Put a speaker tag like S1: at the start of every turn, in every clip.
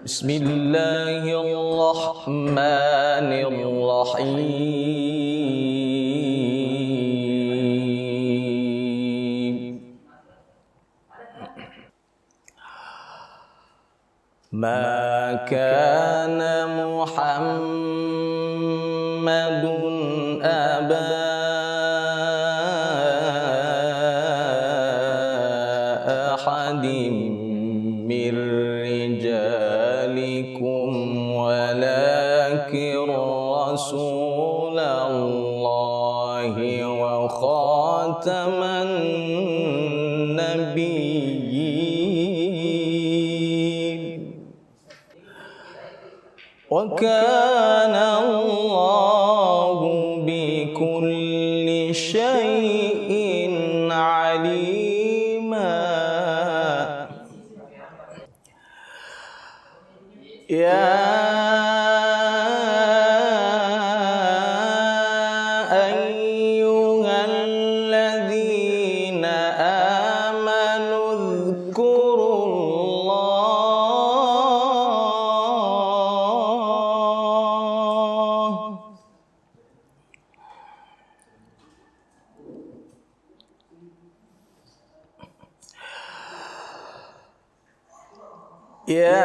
S1: Bismillahirrahmanirrahim. Ma kana Muhammadun aba ahadim min rijalikum walakin rasulallahi wa khataman nabiyyin wa kana Allahu bikulli syai'in alima. Ya ayyuhalladzina amanu dzkurullah. Ya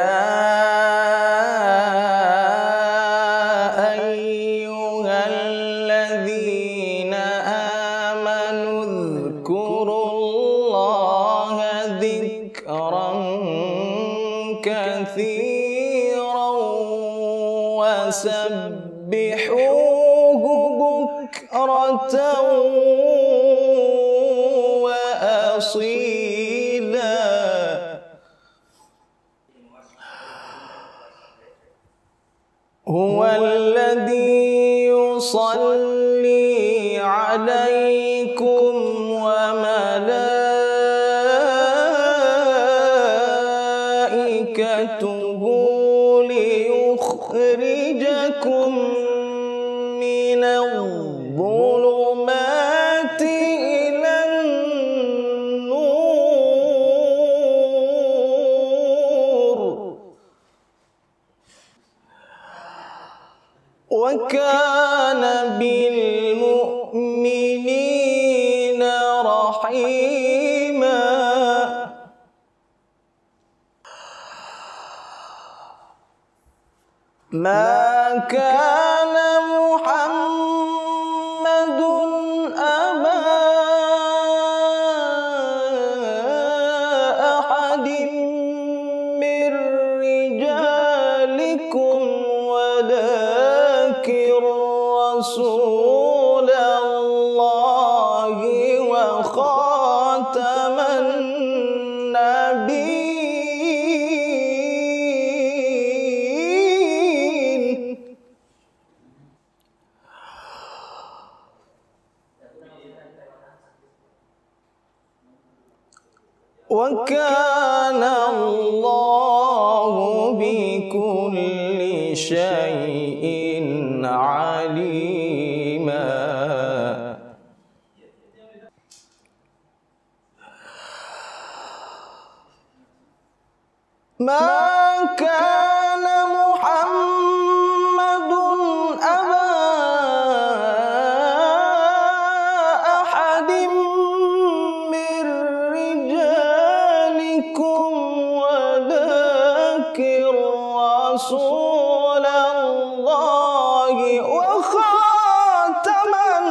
S1: ayyuhalladzina amanu dzkurullaha dzikran katsiran wasabbihuhu bukratan wa asila. Huwallazi yusalli alaikum wa malaikatuhu liyukhrijakum minadh-dhulumati ilan nur. Wa kana bil mu'minina rahima. Ma kana Muhammadun aba ahadim min rijalikum walakin rasulallahi wa khataman nabiyyin. Wa kana Allahu bikulli syai'in alima. Ma kana Muhammadun aba ahadim min rijalikum walakin rasulallahi wa khataman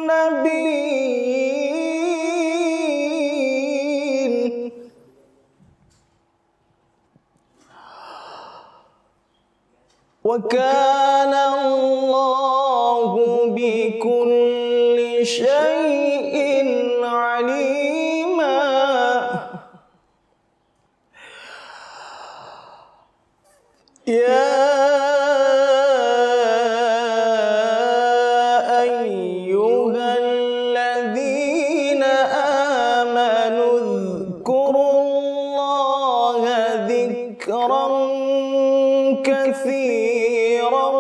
S1: nabiyyin. Wa kana Allahu bikulli syai'in alima. Ya ayyuhalladzina amanu dzkurullaha dzikran katsiran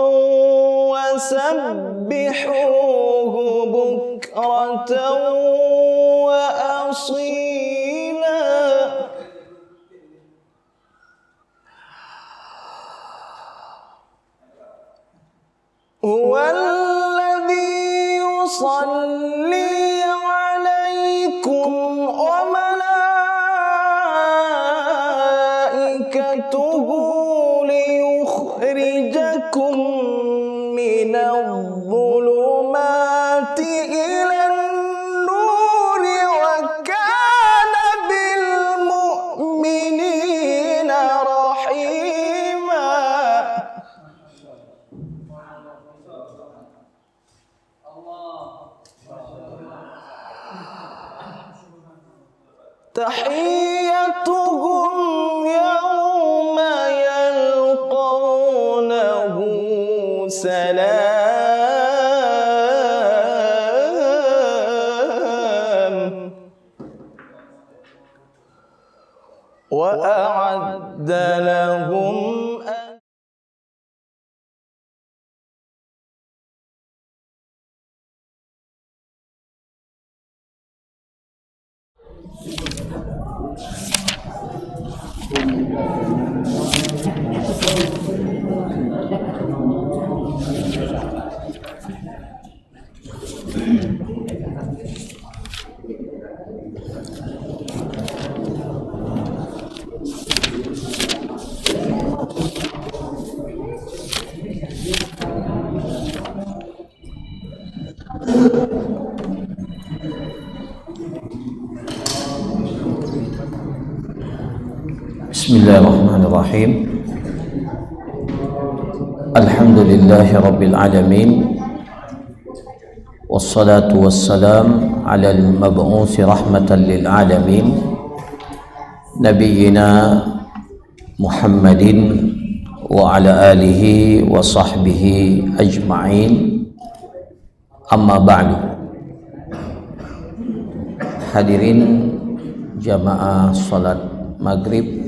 S1: wasabbihuhu bukratan wa asila. huwallazi yusalli 'alaikum wa malaikatuhu liyukhrijakum minadh-dhulumati ilan nuri wa kana bil mu'minina rahima. Tahiyyatuhum yawma yalqawnahu salam wa a'adda lahum
S2: Bismillahirrahmanirrahim. Alhamdulillahi rabbil alamin. Wassalatu wassalam ala al-mab'usi rahmatan lil alamin, nabiyyina Muhammadin wa ala alihi wa sahbihi ajma'in. Amma ba'du. Hadirin jamaah salat maghrib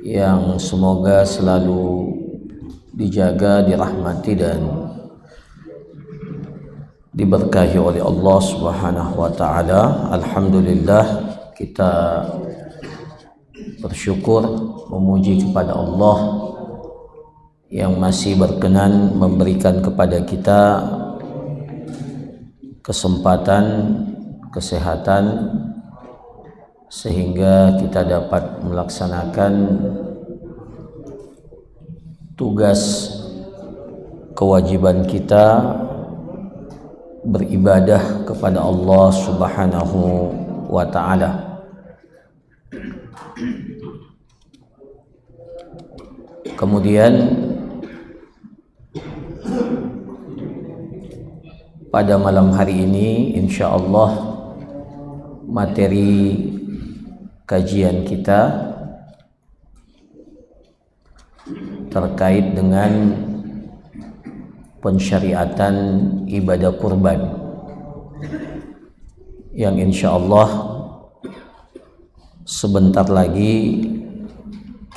S2: yang semoga selalu dijaga, dirahmati dan diberkahi oleh Allah Subhanahu wa taala. Alhamdulillah, kita bersyukur memuji kepada Allah yang masih berkenan memberikan kepada kita kesempatan, kesehatan, sehingga kita dapat melaksanakan tugas kewajiban kita beribadah kepada Allah Subhanahu wa taala. Kemudian pada malam hari ini insyaallah materi kajian kita terkait dengan pensyariatan ibadah kurban yang insyaallah sebentar lagi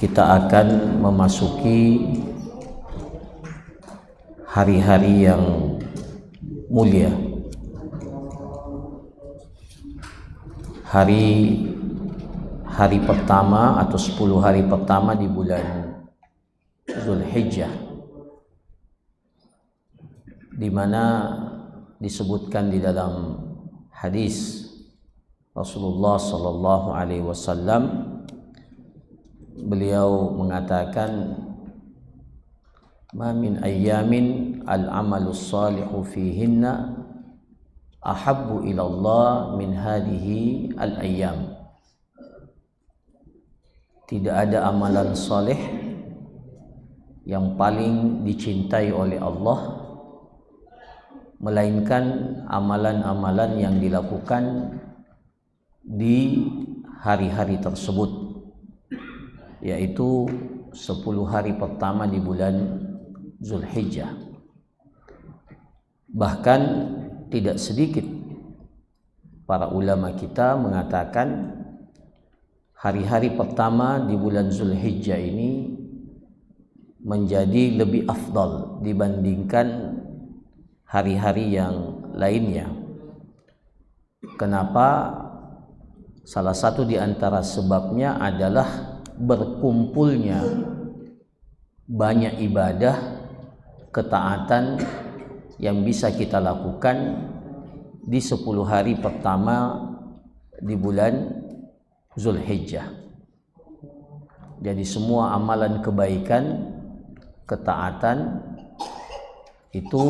S2: kita akan memasuki hari-hari yang mulia, hari pertama atau 10 hari pertama di bulan Zulhijjah, di mana disebutkan di dalam hadis Rasulullah sallallahu alaihi wasallam, beliau mengatakan, ma min ayyamin al-amalus salihu fihinna ahabbu ila Allah min hadhihi al-ayyam. Tidak ada amalan saleh yang paling dicintai oleh Allah melainkan amalan-amalan yang dilakukan di hari-hari tersebut, yaitu 10 hari pertama di bulan Zulhijjah. Bahkan tidak sedikit para ulama kita mengatakan hari-hari pertama di bulan Zulhijjah ini menjadi lebih afdal dibandingkan hari-hari yang lainnya. Kenapa? Salah satu di antara sebabnya adalah berkumpulnya banyak ibadah ketaatan yang bisa kita lakukan di 10 hari pertama di bulan Zulhijjah. Jadi semua amalan kebaikan, ketaatan itu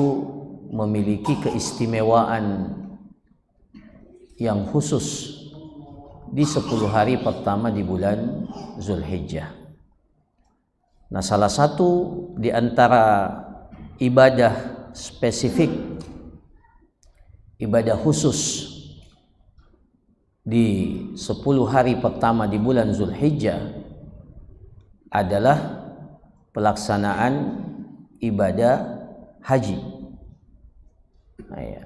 S2: memiliki keistimewaan yang khusus di 10 hari pertama di bulan Zulhijjah. Nah, salah satu di antara ibadah spesifik, ibadah khusus di 10 hari pertama di bulan Zulhijjah adalah pelaksanaan ibadah haji. Nah, ya.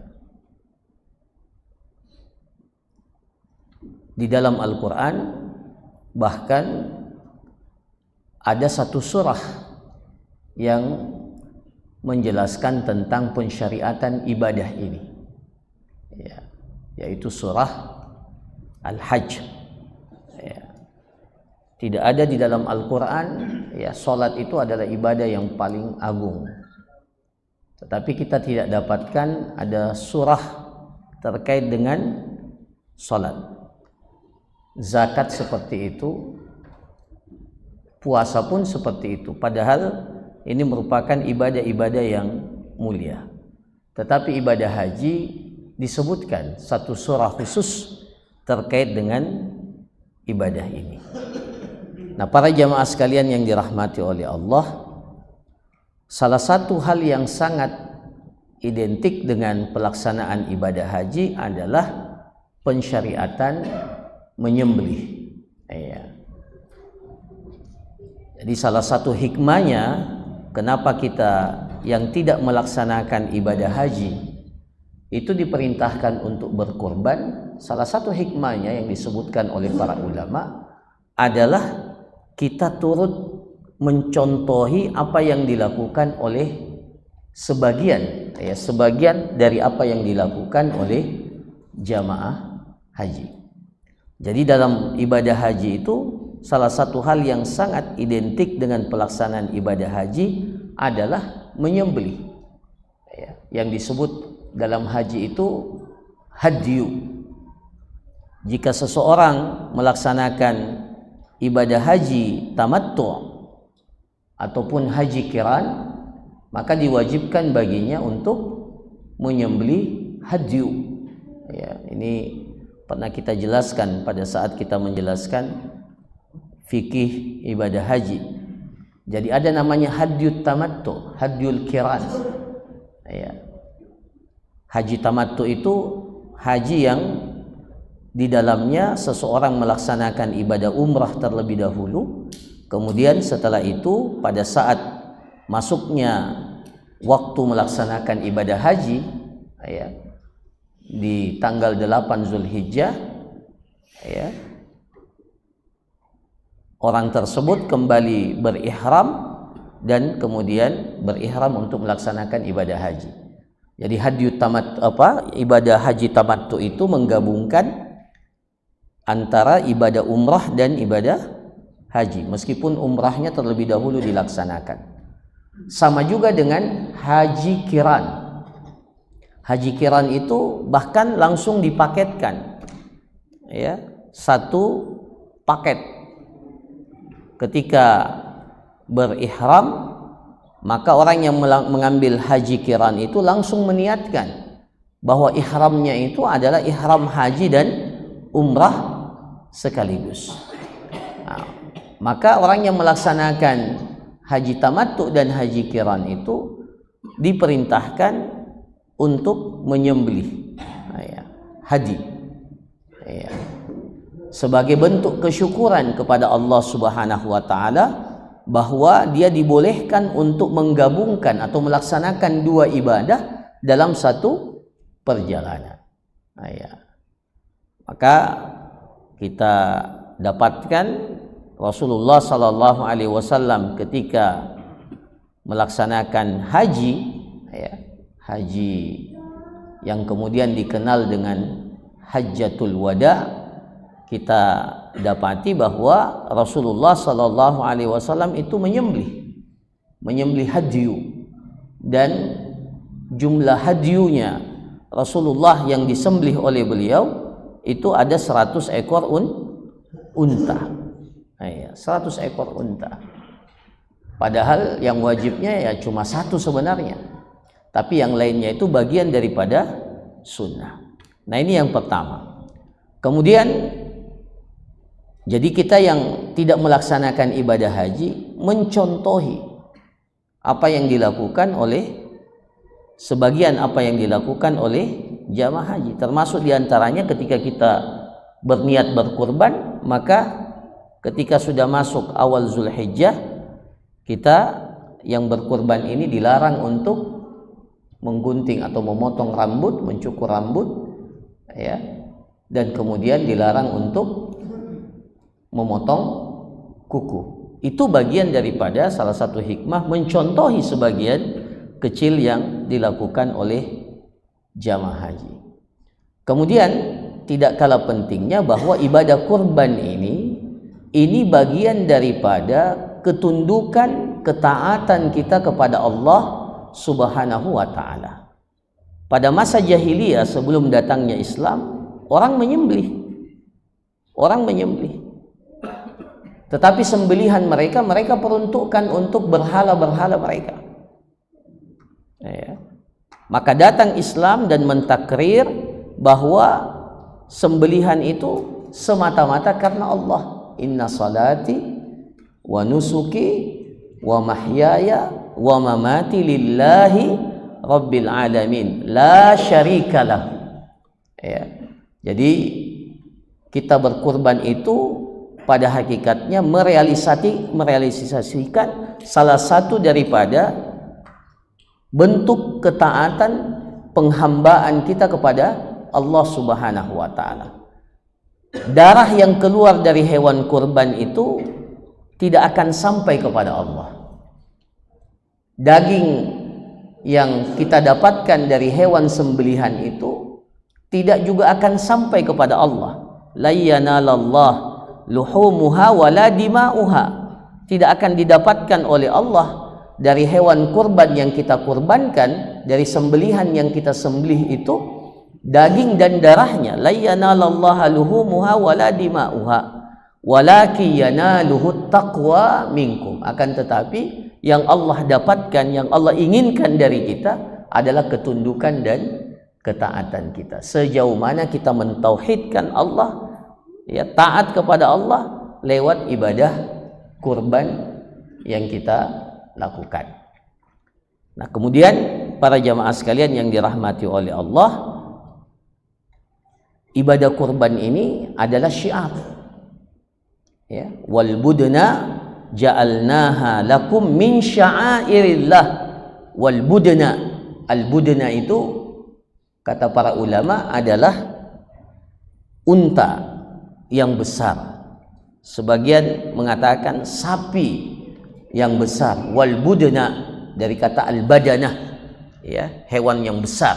S2: Di dalam Al-Quran bahkan ada satu surah yang menjelaskan tentang pensyariatan ibadah ini, ya, yaitu surah Al-Hajj. Ya. Tidak ada di dalam Al-Quran, ya, salat itu adalah ibadah yang paling agung. Tetapi kita tidak dapatkan ada surah terkait dengan salat. Zakat seperti itu, puasa pun seperti itu. Padahal ini merupakan ibadah-ibadah yang mulia. Tetapi ibadah haji disebutkan satu surah khusus terkait dengan ibadah ini. Nah, para jamaah sekalian yang dirahmati oleh Allah, salah satu hal yang sangat identik dengan pelaksanaan ibadah haji adalah pensyariatan menyembelih. Ya. Jadi salah satu hikmahnya kenapa kita yang tidak melaksanakan ibadah haji itu diperintahkan untuk berkorban, salah satu hikmahnya yang disebutkan oleh para ulama adalah kita turut mencontohi apa yang dilakukan oleh sebagian dari apa yang dilakukan oleh jamaah haji. Jadi dalam ibadah haji itu salah satu hal yang sangat identik dengan pelaksanaan ibadah haji adalah menyembelih. Ya, yang disebut dalam haji itu hadyu. Jika seseorang melaksanakan ibadah haji tamattu ataupun haji qiran, maka diwajibkan baginya untuk menyembelih hadyu. Ya, ini pernah kita jelaskan pada saat kita menjelaskan fikih ibadah haji. Jadi ada namanya hadyut tamattu, hadyul qiran. Ya. Haji tamattu itu haji yang di dalamnya seseorang melaksanakan ibadah umrah terlebih dahulu, kemudian setelah itu pada saat masuknya waktu melaksanakan ibadah haji, ya, di tanggal 8 Zulhijjah, ya, orang tersebut kembali berihram dan kemudian berihram untuk melaksanakan ibadah haji. Jadi ibadah haji tamattu itu menggabungkan antara ibadah umrah dan ibadah haji, meskipun umrahnya terlebih dahulu dilaksanakan. Sama juga dengan haji qiran. Haji qiran itu bahkan langsung dipaketkan, ya, satu paket. Ketika berihram, maka orang yang mengambil haji qiran itu langsung meniatkan bahwa ihramnya itu adalah ihram haji dan umrah sekaligus. Nah, maka orang yang melaksanakan haji tamattu dan haji qiran itu diperintahkan untuk menyembelih haji, ya, sebagai bentuk kesyukuran kepada Allah Subhanahu wa taala bahwa dia dibolehkan untuk menggabungkan atau melaksanakan dua ibadah dalam satu perjalanan. Ya. Maka kita dapatkan Rasulullah sallallahu alaihi wasallam ketika melaksanakan haji, ya, haji yang kemudian dikenal dengan Hajjatul Wada, kita dapati bahwa Rasulullah sallallahu alaihi wasallam itu menyembelih hadyu, dan jumlah hadyunya Rasulullah yang disembelih oleh beliau itu ada 100 ekor unta. 100 ekor unta. Padahal yang wajibnya ya cuma 1 sebenarnya. Tapi yang lainnya itu bagian daripada sunnah. Nah, ini yang pertama. Kemudian jadi kita yang tidak melaksanakan ibadah haji mencontohi apa yang dilakukan oleh sebagian apa yang dilakukan oleh jamaah haji, termasuk diantaranya ketika kita berniat berkurban, maka ketika sudah masuk awal Zulhijjah, kita yang berkurban ini dilarang untuk menggunting atau memotong rambut, mencukur rambut, ya, dan kemudian dilarang untuk memotong kuku. Itu bagian daripada salah satu hikmah mencontohi sebagian kecil yang dilakukan oleh jamaah haji. Kemudian tidak kalah pentingnya bahwa ibadah kurban ini bagian daripada ketundukan, ketaatan kita kepada Allah Subhanahu wa ta'ala. Pada masa jahiliyah sebelum datangnya Islam, orang menyembelih. Tetapi sembelihan mereka peruntukkan untuk berhala-berhala mereka. Ya. Maka datang Islam dan mentakrir bahwa sembelihan itu semata-mata karena Allah. Inna salati wa nusuki wa mahyaya wa mamati lillahi rabbil alamin la syarikalah. Ya. Jadi kita berkurban itu pada hakikatnya merealisasikan salah satu daripada bentuk ketaatan penghambaan kita kepada Allah Subhanahu wa ta'ala. Darah yang keluar dari hewan kurban itu tidak akan sampai kepada Allah. Daging yang kita dapatkan dari hewan sembelihan itu tidak juga akan sampai kepada Allah. La yanalallah luhumuha wala dima'uha. Tidak akan didapatkan oleh Allah dari hewan kurban yang kita kurbankan, dari sembelihan yang kita sembelih itu, daging dan darahnya. La yanalallaha luhumuha wala dima'uha walaki yanaluhu taqwa minkum. Akan tetapi yang Allah dapatkan, yang Allah inginkan dari kita adalah ketundukan dan ketaatan kita. Sejauh mana kita mentauhidkan Allah, ya, taat kepada Allah lewat ibadah kurban yang kita lakukan. Nah, kemudian para jamaah sekalian yang dirahmati oleh Allah, ibadah kurban ini adalah syiar. Ya, wal budna ja'alnaha lakum min sya'airillah. Wal budna, al budna itu kata para ulama adalah unta yang besar. Sebagian mengatakan sapi yang besar. Wal budna dari kata al badanah, ya, hewan yang besar.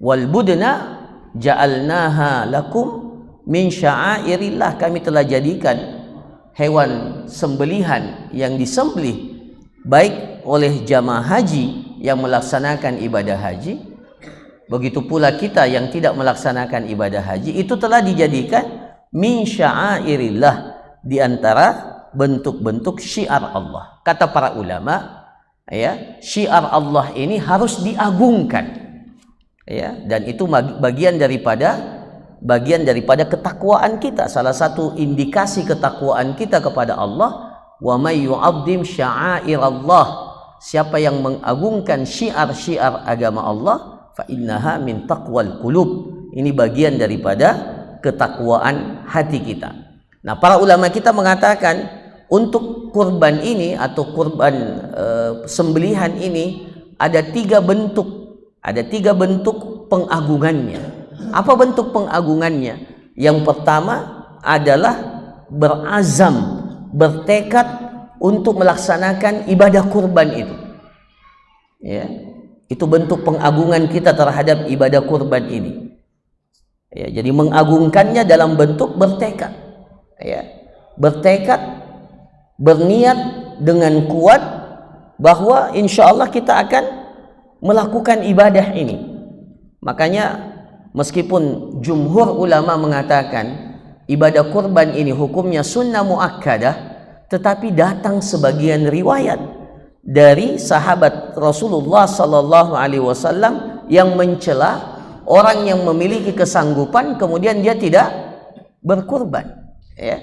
S2: Wal budna ja'alnaha lakum min sya'airillah. Kami telah jadikan hewan sembelihan yang disembelih baik oleh jamaah haji yang melaksanakan ibadah haji, begitu pula kita yang tidak melaksanakan ibadah haji, itu telah dijadikan min sya'airillah, di antara bentuk-bentuk syiar Allah. Kata para ulama, ya, syiar Allah ini harus diagungkan, ya, dan itu bagian daripada ketakwaan kita. Salah satu indikasi ketakwaan kita kepada Allah, wa may yu'azzim sya'airallah, siapa yang mengagungkan syiar-syiar agama Allah, fa innaha min taqwal qulub, ini bagian daripada ketakwaan hati kita. Nah, para ulama kita mengatakan untuk kurban ini atau kurban sembelihan ini ada tiga bentuk pengagungannya. Apa bentuk pengagungannya? Yang pertama adalah berazam, bertekad untuk melaksanakan ibadah kurban itu. Ya, itu bentuk pengagungan kita terhadap ibadah kurban ini. Ya, jadi mengagungkannya dalam bentuk bertekad, ya, bertekad, berniat dengan kuat bahwa insya Allah kita akan melakukan ibadah ini. Makanya meskipun jumhur ulama mengatakan ibadah kurban ini hukumnya sunnah muakkadah, tetapi datang sebagian riwayat dari sahabat Rasulullah sallallahu alaihi wasallam yang mencela orang yang memiliki kesanggupan kemudian dia tidak berkurban, ya.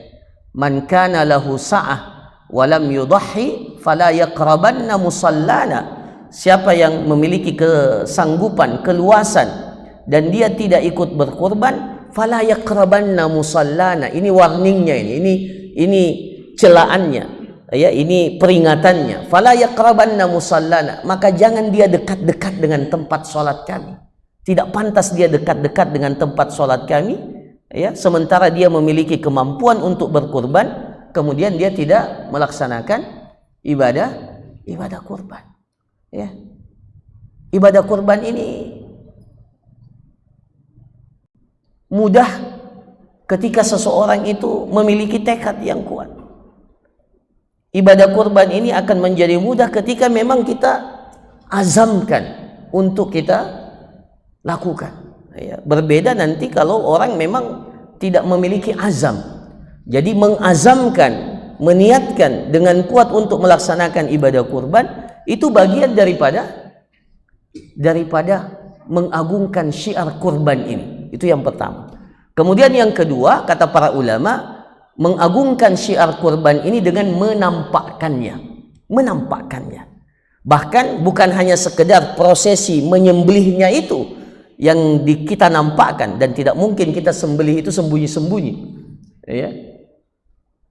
S2: Man kana lahu sa'ah wa lam yudahhi fala yaqrabanna musallana. Siapa yang memiliki kesanggupan, keluasan dan dia tidak ikut berkurban, fala yaqrabanna musallana. Ini warningnya, ini celaannya, ya, ini peringatannya. Fala yaqrabanna musallana, maka jangan dia dekat-dekat dengan tempat salat kami. Tidak pantas dia dekat-dekat dengan tempat salat kami, ya, sementara dia memiliki kemampuan untuk berkurban, kemudian dia tidak melaksanakan ibadah kurban, ya. Ibadah kurban ini mudah ketika seseorang itu memiliki tekad yang kuat. Ibadah kurban ini akan menjadi mudah ketika memang kita azamkan untuk kita lakukan, ya. Berbeda nanti kalau orang memang tidak memiliki azam. Jadi mengazamkan, meniatkan dengan kuat untuk melaksanakan ibadah kurban itu bagian daripada mengagungkan syiar kurban ini. Itu yang pertama. Kemudian yang kedua, kata para ulama, mengagungkan syiar kurban ini dengan menampakkannya. Bahkan bukan hanya sekedar prosesi menyembelihnya itu yang kita nampakkan, dan tidak mungkin kita sembelih itu sembunyi-sembunyi, ya.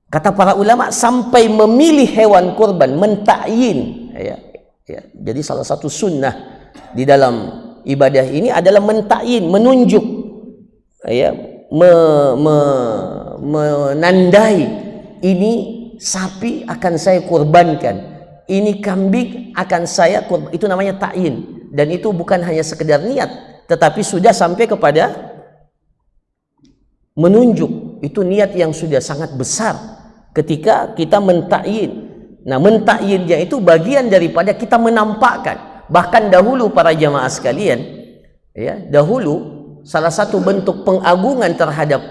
S2: Kata para ulama sampai memilih hewan kurban, mentakyin, ya. Jadi salah satu sunnah di dalam ibadah ini adalah mentakyin, menunjuk, ya, menandai, ini sapi akan saya kurbankan, ini kambing akan saya kurban. Itu namanya takyin, dan itu bukan hanya sekedar niat, tetapi sudah sampai kepada menunjuk. Itu niat yang sudah sangat besar ketika kita mentakyin. Nah, mentakyinnya itu bagian daripada kita menampakkan. Bahkan dahulu para jamaah sekalian, ya, dahulu salah satu bentuk pengagungan terhadap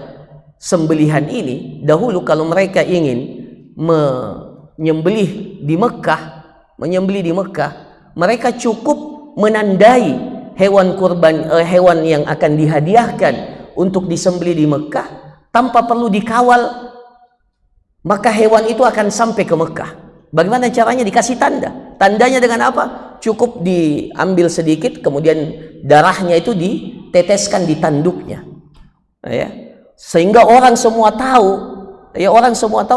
S2: sembelihan ini, dahulu kalau mereka ingin menyembelih di Mekah, mereka cukup menandai hewan kurban, hewan yang akan dihadiahkan untuk disembelih di Mekah tanpa perlu dikawal, maka hewan itu akan sampai ke Mekah. Bagaimana caranya? Dikasih tanda. Tandanya dengan apa? Cukup diambil sedikit, kemudian darahnya itu diteteskan di tanduknya, ya. Sehingga orang semua tahu, ya,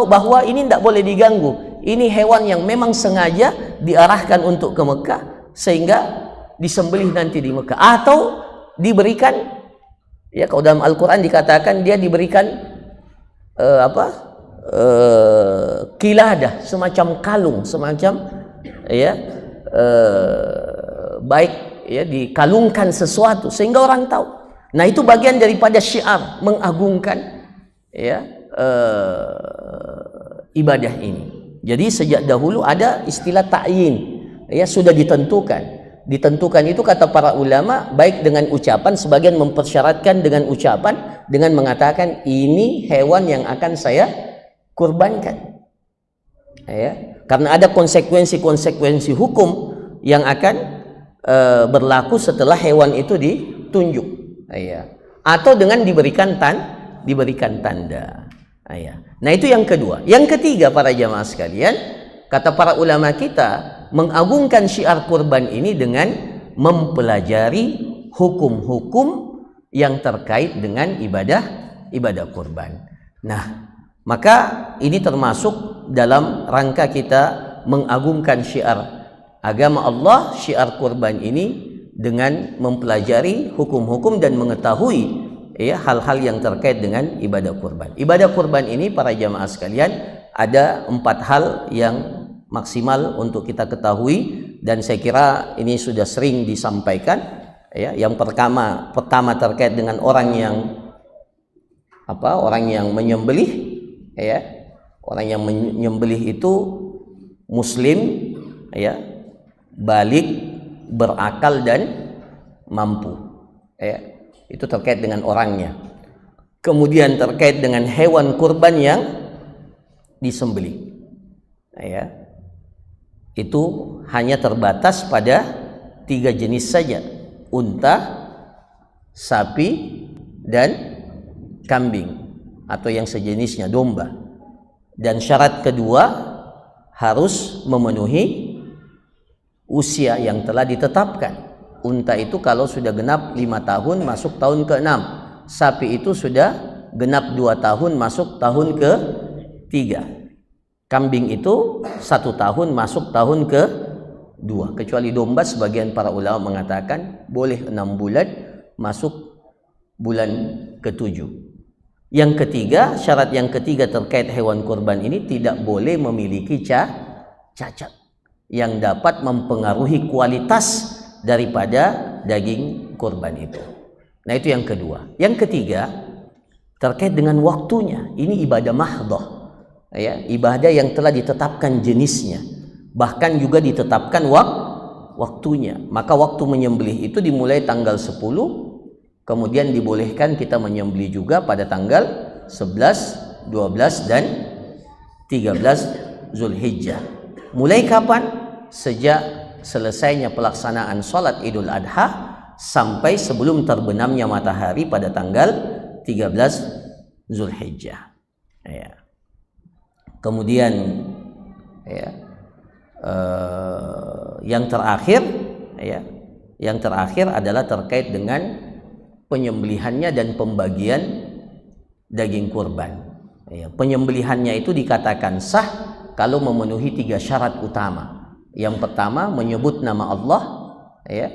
S2: bahwa ini tidak boleh diganggu. Ini hewan yang memang sengaja diarahkan untuk ke Mekah, sehingga disembelih nanti di Mekah, atau diberikan, ya, kalau dalam Al-Quran dikatakan dia diberikan kiladah, semacam kalung, ya, baik, ya, dikalungkan sesuatu sehingga orang tahu. Nah, itu bagian daripada syiar mengagungkan, ya, ibadah ini. Jadi sejak dahulu ada istilah ta'yin, ya, sudah ditentukan itu, kata para ulama, baik dengan ucapan, sebagian mempersyaratkan dengan ucapan, dengan mengatakan ini hewan yang akan saya kurbankan, ya, karena ada konsekuensi hukum yang akan berlaku setelah hewan itu ditunjuk, ya, atau dengan diberikan tanda, ya. Nah, itu yang kedua. Yang ketiga para jamaah sekalian, kata para ulama kita, mengagungkan syiar kurban ini dengan mempelajari hukum-hukum yang terkait dengan ibadah kurban. Nah, maka ini termasuk dalam rangka kita mengagungkan syiar agama Allah, syiar kurban ini, dengan mempelajari hukum-hukum dan mengetahui, ya, hal-hal yang terkait dengan ibadah kurban. Ibadah kurban ini para jamaah sekalian ada 4 hal yang maksimal untuk kita ketahui, dan saya kira ini sudah sering disampaikan, ya. Yang pertama terkait dengan orang yang menyembelih, ya. Orang yang menyembelih itu muslim, ya, balik, berakal dan mampu, ya. Itu terkait dengan orangnya. Kemudian terkait dengan hewan kurban yang disembelih, ya, itu hanya terbatas pada 3 jenis saja: unta, sapi, dan kambing atau yang sejenisnya, domba. Dan syarat kedua harus memenuhi usia yang telah ditetapkan. Unta itu kalau sudah genap 5 tahun masuk tahun ke-6, sapi itu sudah genap 2 tahun masuk tahun ke-3, kambing itu 1 tahun masuk tahun ke-2, kecuali domba sebagian para ulama mengatakan boleh 6 bulan masuk bulan ke-7. Yang ketiga, syarat yang ketiga terkait hewan kurban ini tidak boleh memiliki cacat yang dapat mempengaruhi kualitas daripada daging kurban itu. Nah, itu yang kedua. Yang ketiga terkait dengan waktunya. Ini ibadah mahdhah, ya, ibadah yang telah ditetapkan jenisnya, bahkan juga ditetapkan waktunya. Maka waktu menyembelih itu dimulai tanggal 10, kemudian dibolehkan kita menyembelih juga pada tanggal 11, 12 dan 13 Zulhijjah. Mulai kapan? Sejak selesainya pelaksanaan sholat Idul Adha sampai sebelum terbenamnya matahari pada tanggal 13 Zulhijjah, ya. Kemudian, ya, yang terakhir, ya, yang terakhir adalah terkait dengan penyembelihannya dan pembagian daging kurban, ya. Penyembelihannya itu dikatakan sah kalau memenuhi 3 syarat utama. Yang pertama, menyebut nama Allah, ya,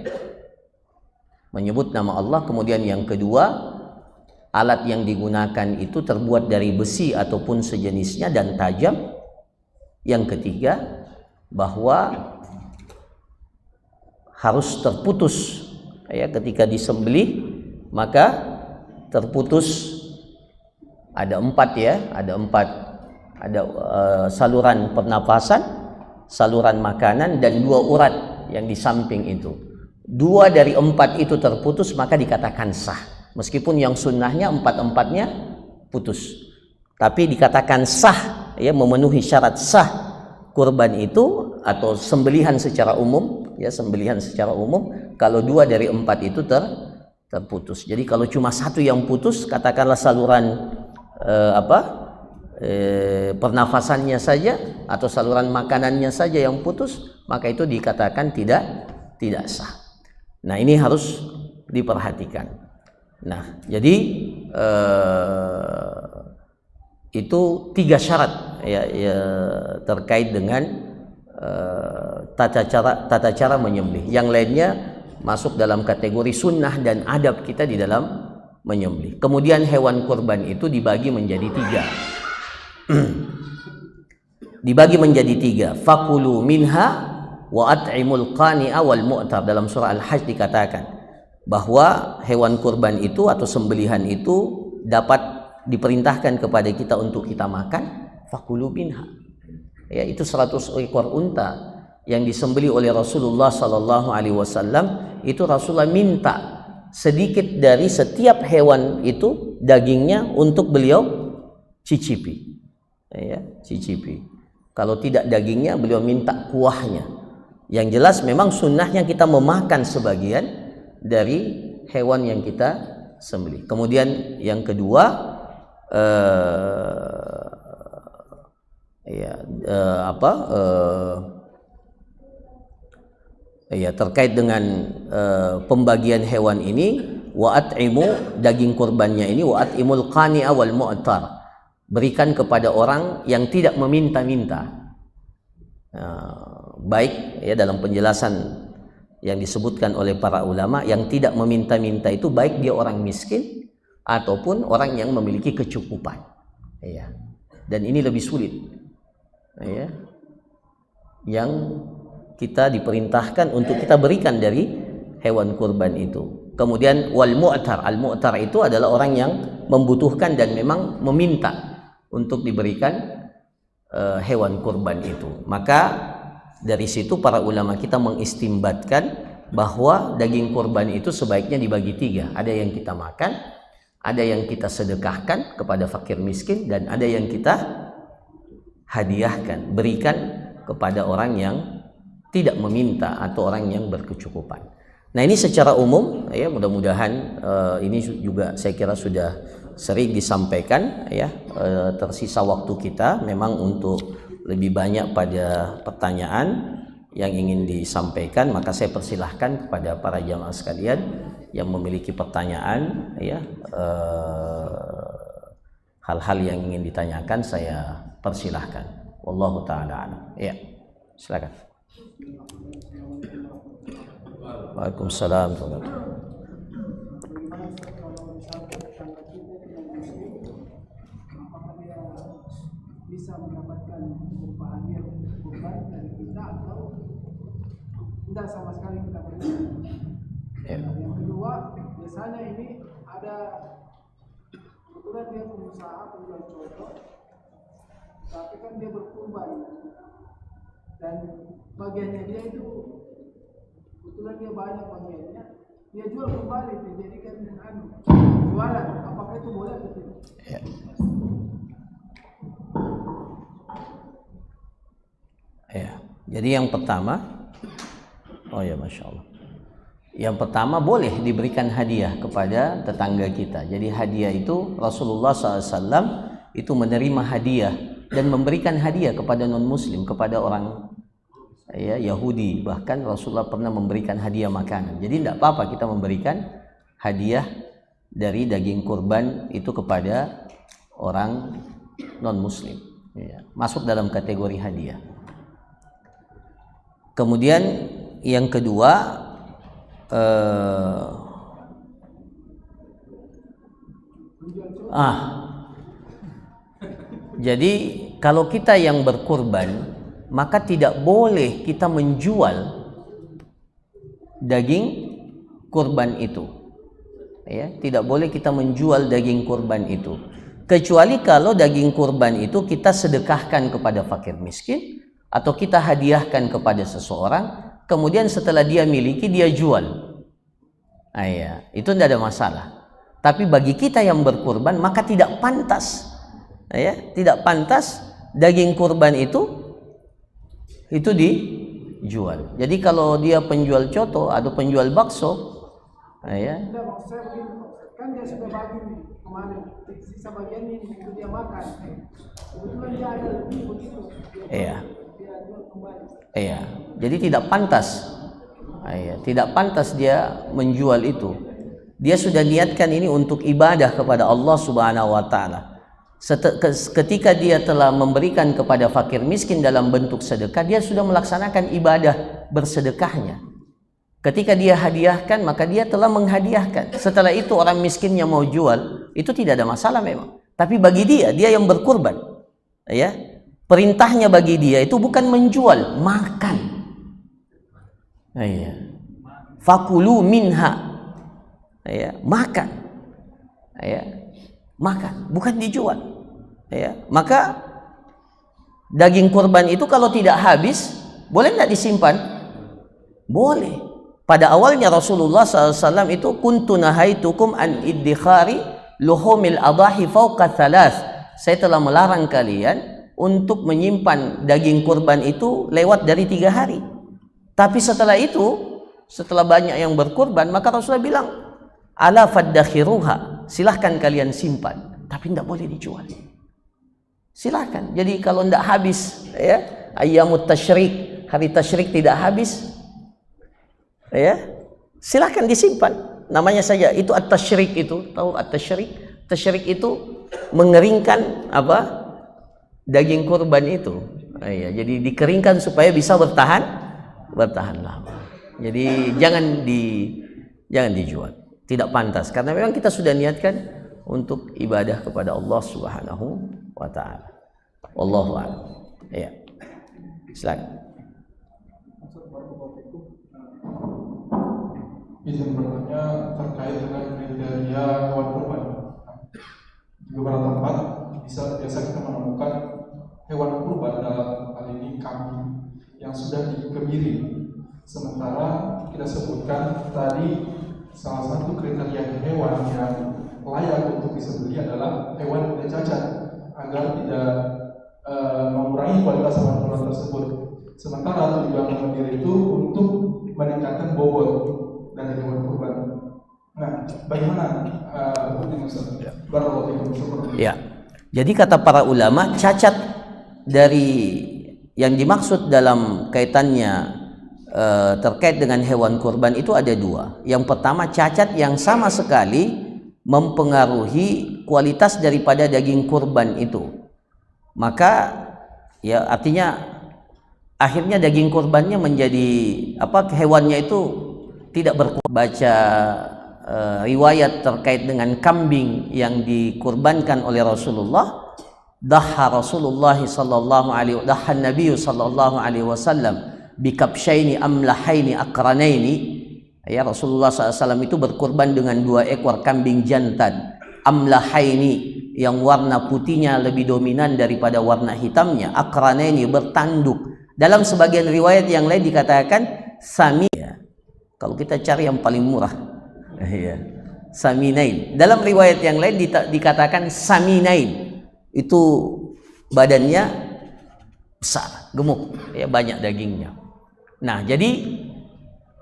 S2: menyebut nama Allah. Kemudian yang kedua, alat yang digunakan itu terbuat dari besi ataupun sejenisnya dan tajam. Yang ketiga, bahwa harus terputus, ya, ketika disembelih maka terputus. Ada 4, ya, ada 4, ada saluran pernapasan, saluran makanan, dan 2 urat yang di samping itu. 2 dari 4 itu terputus, maka dikatakan sah. Meskipun yang sunnahnya 4-4-nya putus, tapi dikatakan sah, ya, memenuhi syarat sah kurban itu atau sembelihan secara umum, ya, sembelihan secara umum kalau 2 dari 4 itu terputus. Jadi kalau cuma 1 yang putus, katakanlah saluran pernafasannya saja atau saluran makanannya saja yang putus, maka itu dikatakan tidak sah. Nah, ini harus diperhatikan. Nah, jadi itu 3 syarat, ya, terkait dengan tata cara menyembelih. Yang lainnya masuk dalam kategori sunnah dan adab kita di dalam menyembelih. Kemudian hewan kurban itu dibagi menjadi 3. Dibagi menjadi 3. Fakulu minha wa at'imul qani'a wal mu'tar. Dalam surah Al-Hajj dikatakan bahwa hewan kurban itu atau sembelihan itu dapat diperintahkan kepada kita untuk kita makan. Fakulu minha, ya, itu 100 ekor unta yang disembelih oleh Rasulullah sallallahu alaihi wasallam. Itu Rasulullah minta sedikit dari setiap hewan itu dagingnya untuk beliau cicipi, ya, cicipi. Kalau tidak dagingnya, beliau minta kuahnya. Yang jelas memang sunnahnya kita memakan sebagian dari hewan yang kita sembelih. Kemudian yang kedua, terkait dengan pembagian hewan ini, wa at'imu, daging kurbannya ini, wa at'imul qani'a wal mu'tar, berikan kepada orang yang tidak meminta-minta. Baik, ya, dalam penjelasan yang disebutkan oleh para ulama, yang tidak meminta-minta itu baik dia orang miskin ataupun orang yang memiliki kecukupan, ya. Dan ini lebih sulit, ya, yang kita diperintahkan untuk kita berikan dari hewan kurban itu. Kemudian wal mu'tar, al mu'tar itu adalah orang yang membutuhkan dan memang meminta untuk diberikan hewan kurban itu. Maka Dari situ para ulama kita mengistimbatkan bahwa daging kurban itu sebaiknya dibagi 3. Ada yang kita makan, ada yang kita sedekahkan kepada fakir miskin, dan ada yang kita hadiahkan, berikan kepada orang yang tidak meminta atau orang yang berkecukupan. Nah, ini secara umum ya, mudah-mudahan ini juga saya kira sudah sering disampaikan ya. Tersisa waktu kita memang untuk lebih banyak pada pertanyaan yang ingin disampaikan, maka saya persilahkan kepada para jamaah sekalian yang memiliki pertanyaan ya, hal-hal yang ingin ditanyakan saya persilahkan. Wallahu taala a'lam. Ya, silakan. Waalaikumsalam.
S3: Bisa mendapatkan hadiah kurban dari kita atau tidak sama sekali kita berikan. Yang kedua, biasanya ini ada kebetulan dia pengusaha penjual contoh, tapi kan dia berkurban dan bagiannya dia itu kebetulan dia banyak bagiannya, dia jual kembali dijadikan jualan. Apakah itu boleh atau tidak?
S2: Ya, jadi yang pertama, masya Allah. Yang pertama boleh diberikan hadiah kepada tetangga kita. Jadi hadiah itu Rasulullah SAW itu menerima hadiah dan memberikan hadiah kepada non Muslim, kepada orang ya Yahudi. Bahkan Rasulullah pernah memberikan hadiah makanan. Jadi tidak apa-apa kita memberikan hadiah dari daging kurban itu kepada orang non Muslim. Ya, masuk dalam kategori hadiah. Kemudian yang kedua, jadi kalau kita yang berkurban, maka tidak boleh kita menjual daging kurban itu. Ya, tidak boleh kita menjual daging kurban itu. Kecuali kalau daging kurban itu kita sedekahkan kepada fakir miskin, atau kita hadiahkan kepada seseorang, kemudian setelah dia miliki dia jual. Itu tidak ada masalah. Tapi bagi kita yang berkurban, maka tidak pantas, tidak pantas daging kurban itu dijual. Jadi kalau dia penjual coto atau penjual bakso,
S3: Tidak, maksud saya begini, kan dia sudah bagi kemarin, sisa bagian ini itu dia makan. Kebetulan dia ada lebih begitu.
S2: Jadi tidak pantas. Tidak pantas dia menjual itu. Dia sudah niatkan ini untuk ibadah kepada Allah Subhanahu wa taala. Ketika dia telah memberikan kepada fakir miskin dalam bentuk sedekah, dia sudah melaksanakan ibadah bersedekahnya. Ketika dia hadiahkan, maka dia telah menghadiahkan. Setelah itu orang miskinnya mau jual, itu tidak ada masalah memang. Tapi bagi dia yang berkurban, perintahnya bagi dia itu bukan menjual, makan. Fakulu minha, makan, makan, bukan dijual. Maka daging kurban itu kalau tidak habis, boleh tidak disimpan? Boleh. Pada awalnya Rasulullah SAW itu kuntu nahaitukum an iddikhari luhumil adahi fawqa thalath. Saya telah melarang kalian untuk menyimpan daging kurban itu lewat dari 3 hari. Tapi setelah itu, setelah banyak yang berkurban, maka Rasulullah bilang, ala faddakhiruha, silahkan kalian simpan, tapi tidak boleh dijual. Silahkan. Jadi kalau tidak habis, ayyamut tasyrik, hari tasyrik tidak habis, silahkan disimpan. Namanya saja itu at-tasyrik itu, tahu at-tasyrik? Tasyrik itu mengeringkan daging kurban itu. Jadi dikeringkan supaya bisa bertahan lama. Jadi jangan dijual. Tidak pantas karena memang kita sudah niatkan untuk ibadah kepada Allah Subhanahu wa taala. Wallahu a'lam. Silakan.
S4: Izin bertanya terkait dengan kriteria hewan kurban. Di beberapa tempat biasa kita menemukan hewan kurban dalam hal ini kambing yang sudah sementara kita sebutkan tadi salah satu kriteria hewan yang layak untuk disembelih adalah hewan yang tidak cacat agar tidak mengurangi kualitas hewan tersebut. Sementara tujuan mengambil itu untuk meningkatkan bobot dari hewan kurban. Nah, bagaimana hukum Ustaz?
S2: Ya. Jadi kata para ulama, cacat dari yang dimaksud dalam kaitannya terkait dengan hewan kurban itu ada dua. Yang pertama, cacat yang sama sekali mempengaruhi kualitas daripada daging kurban itu. Maka ya artinya akhirnya daging kurbannya menjadi hewannya itu tidak baca riwayat terkait dengan kambing yang dikurbankan oleh Rasulullah. Rasulullah sallallahu alaihi Nabi sallallahu alaihi wasallam bikabsyaini amlahaini akranaini. Ya, Rasulullah SAW itu berkurban dengan 2 ekor kambing jantan amlahaini, yang warna putihnya lebih dominan daripada warna hitamnya, akranaini, bertanduk. Dalam sebagian riwayat yang lain dikatakan sami. Ya. Kalau kita cari yang paling murah, ya, saminain. Dalam riwayat yang lain dikatakan saminain. Itu badannya besar, gemuk, ya, banyak dagingnya. Nah, jadi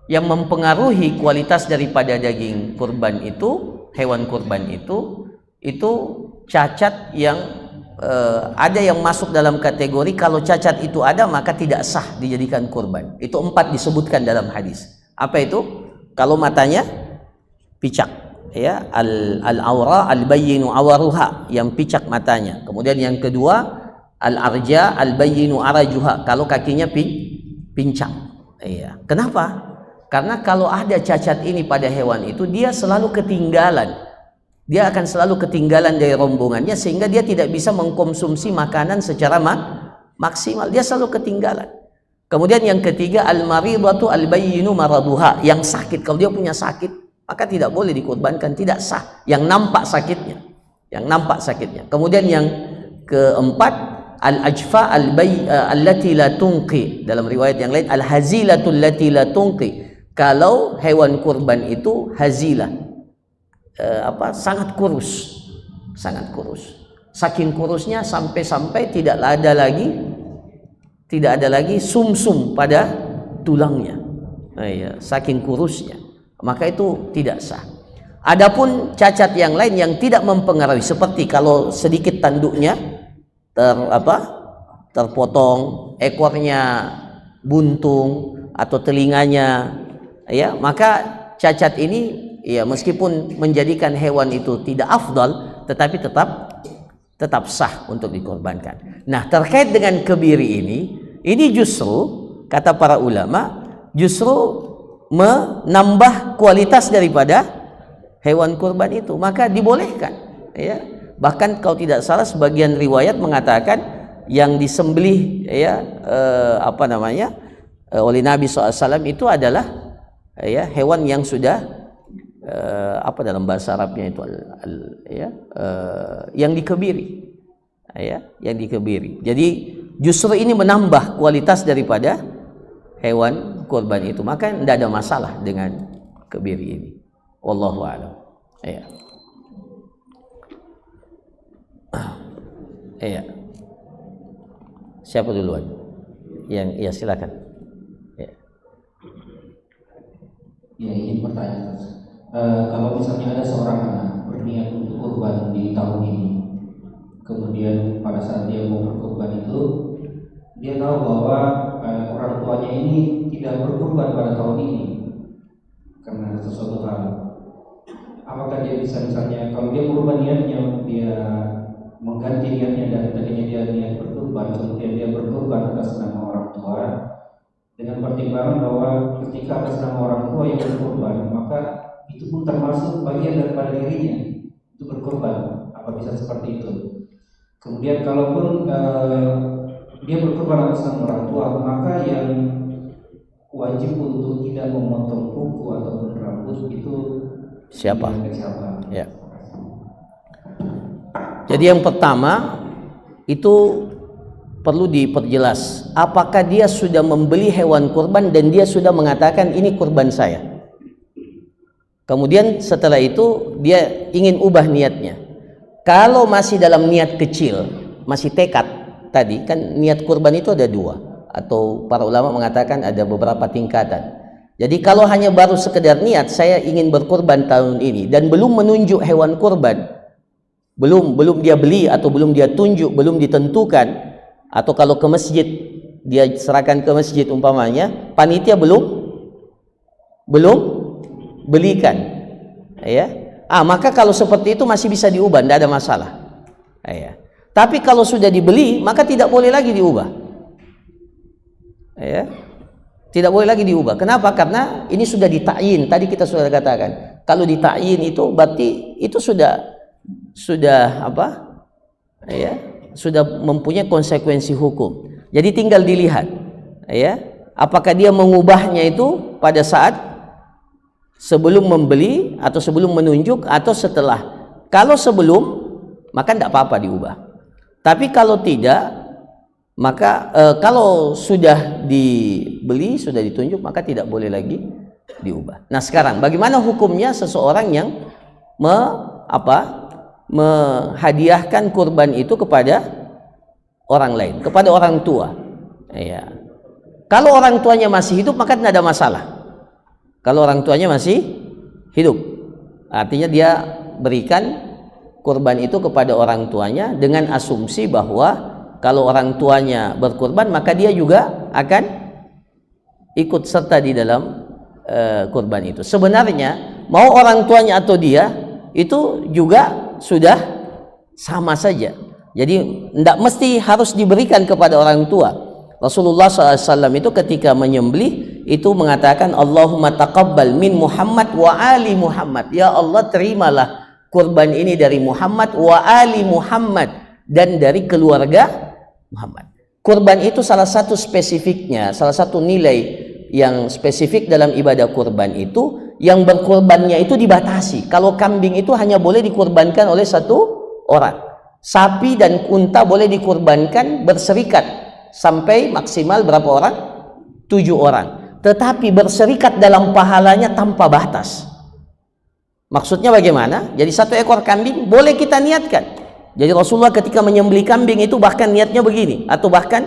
S2: yang mempengaruhi kualitas daripada daging kurban itu, hewan kurban itu cacat yang ada yang masuk dalam kategori kalau cacat itu ada maka tidak sah dijadikan kurban. Itu 4 disebutkan dalam hadis. Apa itu? Kalau matanya picak, ya, al-aura al-bayyinu awaruha, yang picak matanya. Kemudian yang kedua, al-arja al-bayyinu arajuha, kalau kakinya pincang. Iya. Kenapa? Karena kalau ada cacat ini pada hewan itu, dia selalu ketinggalan. Dia akan selalu ketinggalan dari rombongannya sehingga dia tidak bisa mengkonsumsi makanan secara maksimal. Dia selalu ketinggalan. Kemudian yang ketiga, al-maridatu al-bayyinu maraduha, yang sakit. Kalau dia punya sakit, maka tidak boleh dikurbankan, tidak sah. Yang nampak sakitnya. Kemudian yang keempat, al-ajfa allati la tunqi. Dalam riwayat yang lain, al-hazilatul lati la tunqi. Kalau hewan kurban itu hazilah, sangat kurus. Saking kurusnya sampai tidak ada lagi sumsum pada tulangnya. Ya, saking kurusnya. Maka itu tidak sah. Adapun cacat yang lain yang tidak mempengaruhi, seperti kalau sedikit tanduknya terpotong, ekornya buntung atau telinganya, ya, maka cacat ini ya meskipun menjadikan hewan itu tidak afdal, tetapi tetap sah untuk dikorbankan. Nah, terkait dengan kebiri ini justru kata para ulama justru menambah kualitas daripada hewan kurban itu, maka dibolehkan, ya. Bahkan kalau tidak salah sebagian riwayat mengatakan yang disembelih, ya, oleh Nabi SAW itu adalah, ya, hewan yang sudah dalam bahasa Arabnya itu yang dikebiri, ya, yang dikebiri. Jadi justru ini menambah kualitas daripada hewan kurban itu, maka tidak ada masalah dengan kebiri ini. Wallahu a'lam. Ya. Iya. Siapa duluan? Ya, silakan. Ya.
S5: Ya, ingin bertanya, kalau misalnya ada seorang anak berniat untuk kurban di tahun ini, kemudian pada saat dia mau berkurban itu, dia tahu bahwa orang tuanya ini tidak berkurban pada tahun ini karena sesuatu hal. Apakah dia bisa, misalnya kalau dia berubah niatnya, dia mengganti niatnya dari tadinya dia niat berkurban, kemudian dia berkurban atas nama orang tua, dengan pertimbangan bahwa ketika atas nama orang tua yang berkurban, maka itu pun termasuk bagian daripada dirinya itu berkurban. Apa bisa seperti itu? Kemudian kalaupun dia berkurban atas nama orang tua, maka yang wajib untuk tidak memotong kuku ataupun rambut itu siapa?
S2: Ya. Jadi yang pertama itu perlu diperjelas. Apakah dia sudah membeli hewan kurban dan dia sudah mengatakan ini kurban saya? Kemudian setelah itu dia ingin ubah niatnya. Kalau masih dalam niat kecil, masih tekad, tadi kan niat kurban itu ada dua, atau para ulama mengatakan ada beberapa tingkatan. Jadi kalau hanya baru sekedar niat, saya ingin berkurban tahun ini, dan belum menunjuk hewan kurban, belum dia beli atau belum dia tunjuk, belum ditentukan, atau kalau ke masjid dia serahkan ke masjid umpamanya, panitia belum belikan, ya, maka kalau seperti itu masih bisa diubah, tidak ada masalah, ya. Tapi kalau sudah dibeli, maka tidak boleh lagi diubah, ya. Tidak boleh lagi diubah. Kenapa? Karena ini sudah ditakyin. Tadi kita sudah katakan, kalau ditakyin itu berarti itu sudah apa? Ya, sudah mempunyai konsekuensi hukum. Jadi tinggal dilihat, ya, apakah dia mengubahnya itu pada saat sebelum membeli atau sebelum menunjuk atau setelah. Kalau sebelum, maka tidak apa-apa diubah. Tapi kalau tidak, maka kalau sudah dibeli, sudah ditunjuk, maka tidak boleh lagi diubah. Nah sekarang bagaimana hukumnya seseorang yang menghadiahkan kurban itu kepada orang lain, kepada orang tua, ya. Kalau orang tuanya masih hidup maka tidak ada masalah. Kalau orang tuanya masih hidup, artinya dia berikan kurban itu kepada orang tuanya dengan asumsi bahwa kalau orang tuanya berkurban, maka dia juga akan ikut serta di dalam kurban itu. Sebenarnya mau orang tuanya atau dia itu juga sudah sama saja. Jadi tidak mesti harus diberikan kepada orang tua. Rasulullah SAW itu ketika menyembelih itu mengatakan, Allahumma taqabbal min Muhammad wa ali Muhammad. Ya Allah, terimalah kurban ini dari Muhammad wa ali Muhammad, dan dari keluarga Muhammad. Kurban itu salah satu spesifiknya, salah satu nilai yang spesifik dalam ibadah kurban itu, yang berkurbannya itu dibatasi. Kalau kambing itu hanya boleh dikurbankan oleh satu orang. Sapi dan unta boleh dikurbankan berserikat sampai maksimal berapa orang? 7 orang. Tetapi berserikat dalam pahalanya tanpa batas. Maksudnya bagaimana? Jadi 1 ekor kambing boleh kita niatkan. Jadi Rasulullah ketika menyembelih kambing itu bahkan niatnya begini, atau bahkan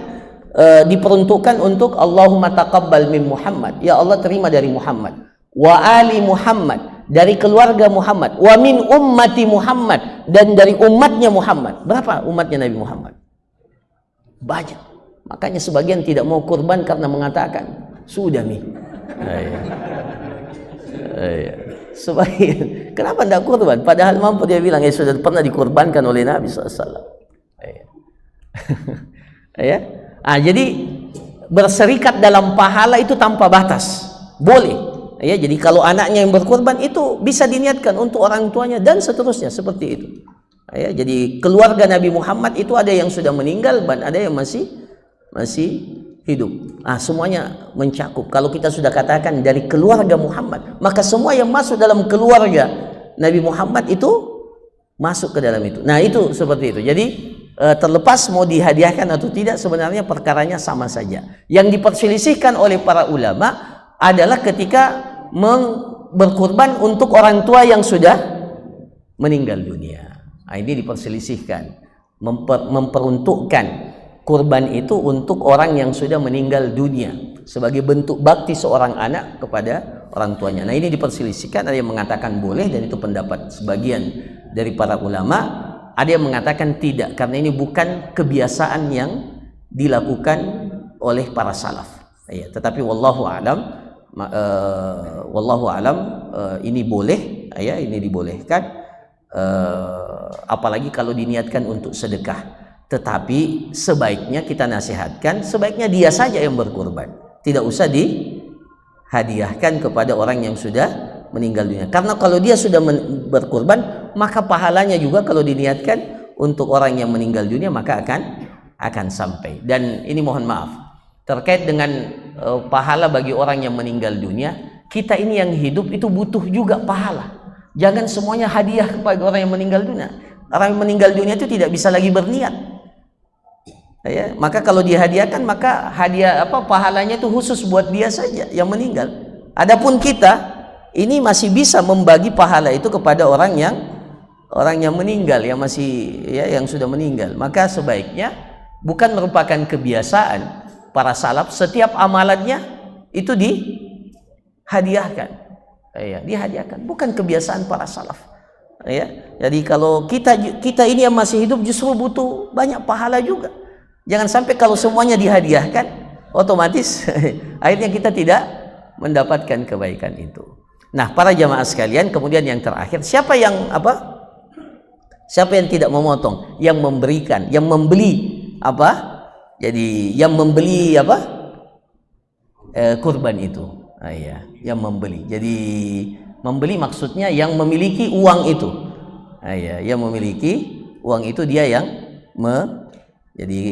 S2: diperuntukkan untuk Allahumma taqabbal min Muhammad, ya Allah terima dari Muhammad, wa ali Muhammad, dari keluarga Muhammad, wa min ummati Muhammad, dan dari umatnya Muhammad. Berapa umatnya Nabi Muhammad? Banyak. Makanya sebagian tidak mau kurban karena mengatakan sudah mi. Sebagian, kenapa tidak kurban? Padahal mampu dia bilang, ya sudah pernah dikurbankan oleh Nabi SAW. Ya. Jadi berserikat dalam pahala itu tanpa batas, boleh. Ya, jadi kalau anaknya yang berkurban itu bisa diniatkan untuk orang tuanya dan seterusnya seperti itu. Ya, jadi keluarga Nabi Muhammad itu ada yang sudah meninggal dan ada yang masih hidup. Semuanya mencakup. Kalau kita sudah katakan dari keluarga Muhammad, maka semua yang masuk dalam keluarga Nabi Muhammad itu masuk ke dalam itu. Nah itu seperti itu. Jadi terlepas mau dihadiahkan atau tidak, sebenarnya perkaranya sama saja. Yang diperselisihkan oleh para ulama adalah ketika berkurban untuk orang tua yang sudah meninggal dunia. Ini diperselisihkan, memperuntukkan kurban itu untuk orang yang sudah meninggal dunia sebagai bentuk bakti seorang anak kepada orang tuanya. Nah ini diperselisihkan, ada yang mengatakan boleh dan itu pendapat sebagian dari para ulama, ada yang mengatakan tidak karena ini bukan kebiasaan yang dilakukan oleh para salaf. Ya, tetapi wallahu alam, ini boleh, ya, ini dibolehkan, apalagi kalau diniatkan untuk sedekah. Tetapi sebaiknya kita nasihatkan, sebaiknya dia saja yang berkurban, tidak usah dihadiahkan kepada orang yang sudah meninggal dunia. Karena kalau dia sudah berkurban, maka pahalanya juga kalau diniatkan untuk orang yang meninggal dunia maka akan sampai. Dan ini mohon maaf, terkait dengan pahala bagi orang yang meninggal dunia, kita ini yang hidup itu butuh juga pahala. Jangan semuanya hadiah kepada orang yang meninggal dunia. Orang yang meninggal dunia itu tidak bisa lagi berniat. Ya, maka kalau dihadiahkan maka hadiah pahalanya itu khusus buat dia saja yang meninggal. Adapun kita ini masih bisa membagi pahala itu kepada orang yang meninggal, yang masih yang sudah meninggal. Maka sebaiknya bukan merupakan kebiasaan para salaf setiap amalannya itu dihadiahkan. Dihadiahkan, bukan kebiasaan para salaf. Jadi kalau kita ini yang masih hidup justru butuh banyak pahala juga. Jangan sampai kalau semuanya dihadiahkan, otomatis akhirnya kita tidak mendapatkan kebaikan itu. Nah, para jamaah sekalian, kemudian yang terakhir, siapa yang tidak memotong, yang memberikan, yang membeli Jadi yang membeli kurban itu. Yang membeli. Jadi membeli maksudnya yang memiliki uang itu. Yang memiliki uang itu dia yang jadi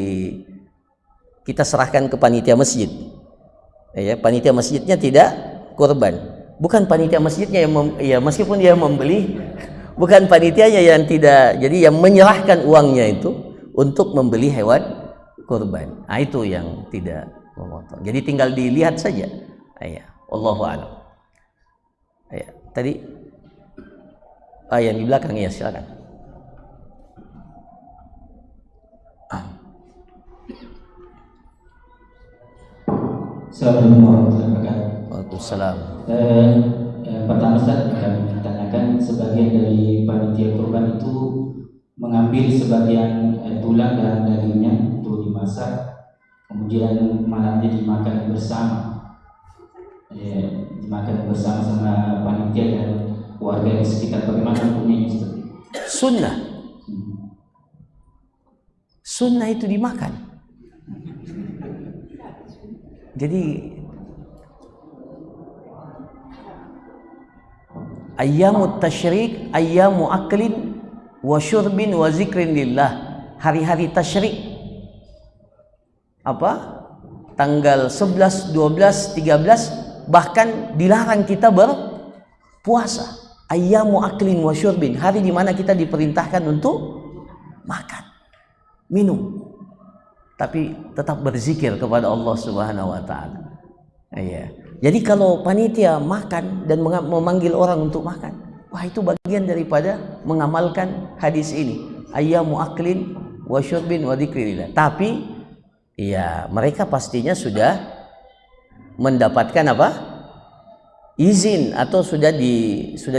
S2: kita serahkan ke panitia masjid. Panitia masjidnya tidak kurban. Bukan panitia masjidnya yang meskipun dia membeli, bukan panitianya yang tidak. Jadi yang menyerahkan uangnya itu untuk membeli hewan kurban. Itu yang tidak memotong. Jadi tinggal dilihat saja. Wallahu a'lam. Tadi yang di belakang ya, silakan.
S5: Assalamualaikum warahmatullahi wabarakatuh.
S2: Waalaikumsalam.
S5: Pertama Ustaz, kami tanyakan, sebagian dari panitia kurban itu mengambil sebagian tulang dan dagingnya untuk dimasak, kemudian malamnya dimakan bersama, dimakan bersama sama panitia dan warga di sekitar. Bagaimana hukumnya Ustaz?
S2: Sunnah itu dimakan. Jadi ayyamut tasyrik ayyamu aklin wa syurbin wa zikrin lillah. Hari-hari tasyrik tanggal 11, 12, 13 bahkan dilarang kita berpuasa. Ayyamu aklin wa syurbin, hari di mana kita diperintahkan untuk makan, minum, tapi tetap berzikir kepada Allah Subhanahu wa taala. Jadi kalau panitia makan dan memanggil orang untuk makan, itu bagian daripada mengamalkan hadis ini. Ayyamu aklin wa syurbin wa dzikrillah. Tapi mereka pastinya sudah mendapatkan izin atau sudah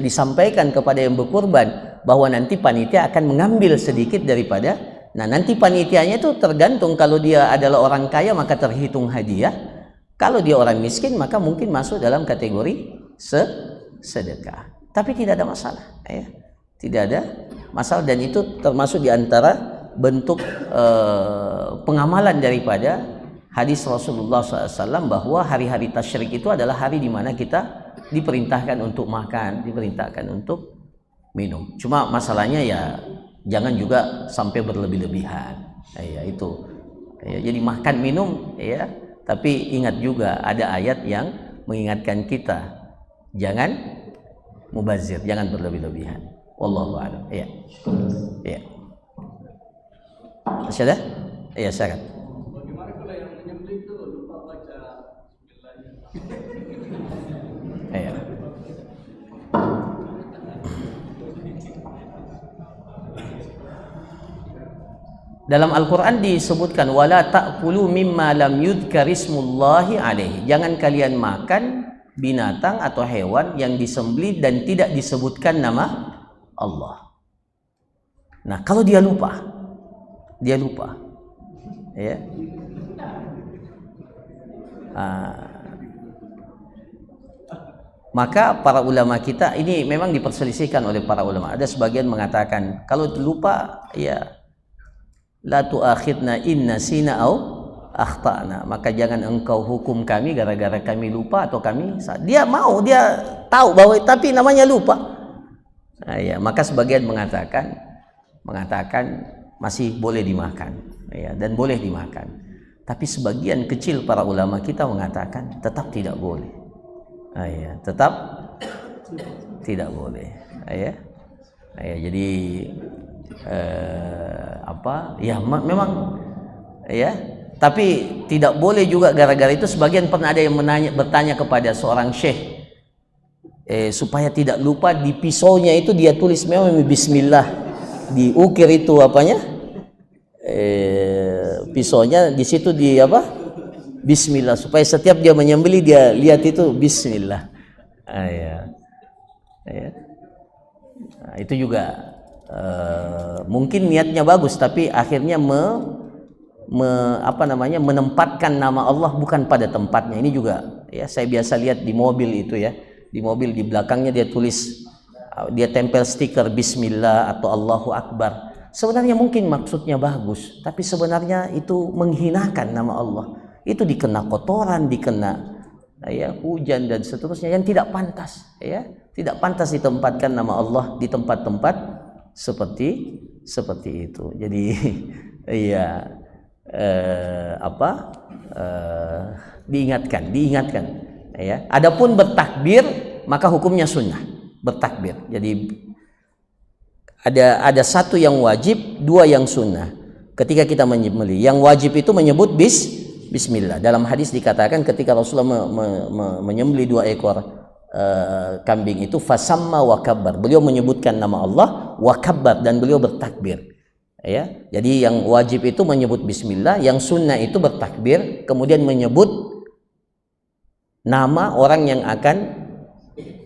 S2: disampaikan kepada yang berkurban bahwa nanti panitia akan mengambil sedikit daripada. Nah, nanti panitianya itu tergantung, kalau dia adalah orang kaya maka terhitung hadiah. Kalau dia orang miskin maka mungkin masuk dalam kategori sedekah. Tapi tidak ada masalah, Tidak ada masalah, dan itu termasuk di antara bentuk pengamalan daripada hadis Rasulullah SAW bahwa hari-hari tasyrik itu adalah hari di mana kita diperintahkan untuk makan, diperintahkan untuk minum. Cuma masalahnya jangan juga sampai berlebih-lebihan. Itu. Jadi makan minum tapi ingat juga ada ayat yang mengingatkan kita jangan mubazir, jangan berlebih-lebihan. Wallahu a'lam. Masih ada? Silakan.
S3: Bagaimana kalau yang menyembelih itu lupa baca bismillah?
S2: Dalam Al-Quran disebutkan wala ta'kulu mimma lam yudhkarismullahi alaihi. Jangan kalian makan binatang atau hewan yang disembelih dan tidak disebutkan nama Allah. Nah, kalau dia lupa, maka para ulama kita ini memang diperselisihkan oleh para ulama. Ada sebagian mengatakan kalau lupa la tu'akhidna in nasina au akhtana, maka jangan engkau hukum kami gara-gara kami lupa atau kami dia tahu bahwa tapi namanya lupa. Maka sebagian mengatakan masih boleh dimakan, dan boleh dimakan. Tapi sebagian kecil para ulama kita mengatakan tetap tidak boleh. Tetap tidak boleh. Jadi memang ya. Tapi tidak boleh juga gara-gara itu. Sebagian pernah ada yang bertanya kepada seorang syekh, supaya tidak lupa di pisaunya itu dia tulis memang bismillah, diukir itu apanya, pisaunya di situ di apa, bismillah, supaya setiap dia menyembelih dia lihat itu bismillah. Ya. Nah, itu juga mungkin niatnya bagus, tapi akhirnya menempatkan nama Allah bukan pada tempatnya. Ini juga ya, saya biasa lihat di mobil itu ya, di mobil di belakangnya dia tulis, dia tempel stiker bismillah atau Allahu Akbar. Sebenarnya mungkin maksudnya bagus, tapi sebenarnya itu menghinakan nama Allah. Itu dikena kotoran, dikena ya hujan dan seterusnya yang tidak pantas, ya. Tidak pantas ditempatkan nama Allah di tempat-tempat seperti itu. Jadi ya diingatkan ya. Adapun bertakbir maka hukumnya sunnah bertakbir. Jadi ada satu yang wajib, dua yang sunnah. Ketika kita menyembelih, yang wajib itu menyebut bismillah. Dalam hadis dikatakan ketika Rasulullah menyembelih 2 ekor kambing itu fasamma wa kabbar. Beliau menyebutkan nama Allah wa kabbar dan beliau bertakbir. Ya, jadi yang wajib itu menyebut bismillah, yang sunnah itu bertakbir kemudian menyebut nama orang yang akan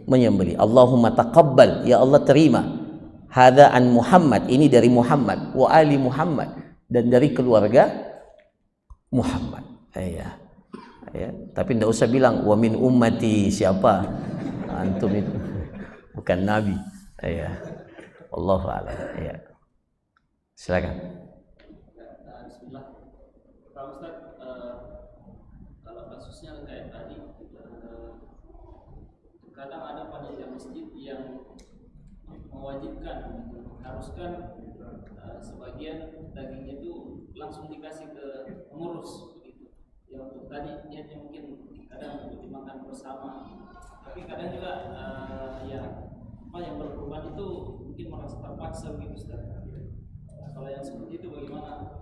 S2: menyembelih. Allahumma taqabbal, ya Allah terima. Hadza an Muhammad, ini dari Muhammad, wa ali Muhammad, dan dari keluarga Muhammad. Ya. Tapi tidak usah bilang wa min ummati, siapa antum itu, bukan nabi. Ya. Allahu a'lam. Ya. Silakan.
S6: Bismillah. Pak Ustaz, kalau kasusnya kayak tadi, kadang ada panitia masjid yang mewajibkan, mengharuskan sebagian dagingnya itu langsung dikasih ke pengurus, begitu. Ya untuk tadi niatnya mungkin kadang untuk dimakan bersama, tapi kadang juga yang berkorban itu mungkin merasa terpaksa begitu, Ustaz. Kalau yang seperti itu bagaimana?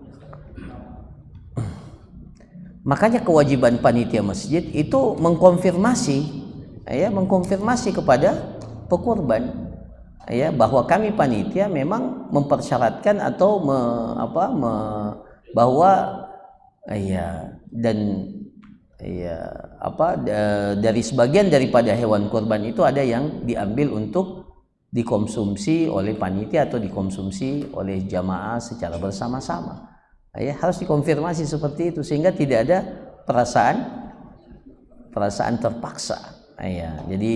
S2: Makanya kewajiban panitia masjid itu mengkonfirmasi kepada pekurban, ya, bahwa kami panitia memang mempersyaratkan atau dari sebagian daripada hewan kurban itu ada yang diambil untuk dikonsumsi oleh panitia atau dikonsumsi oleh jamaah secara bersama-sama. Ya, harus dikonfirmasi seperti itu sehingga tidak ada perasaan terpaksa. Ya, jadi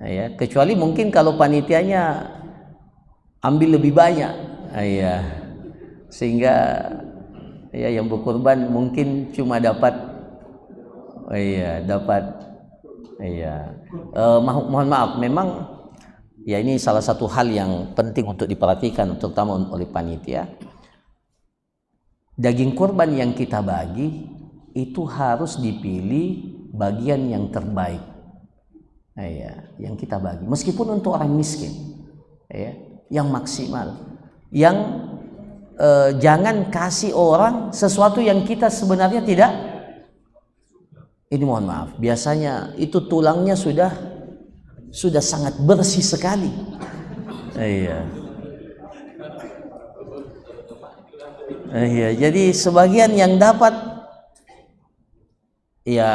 S2: ya, kecuali mungkin kalau panitianya ambil lebih banyak, ya, sehingga ya yang berkorban mungkin cuma dapat mohon maaf, memang ya ini salah satu hal yang penting untuk diperhatikan terutama oleh panitia. Daging kurban yang kita bagi itu harus dipilih bagian yang terbaik, ya, yang kita bagi, meskipun untuk orang miskin, ya, yang maksimal, yang jangan kasih orang sesuatu yang kita sebenarnya tidak. Ini mohon maaf, biasanya itu tulangnya sudah sangat bersih sekali. Iya. Iya, jadi sebagian yang dapat ya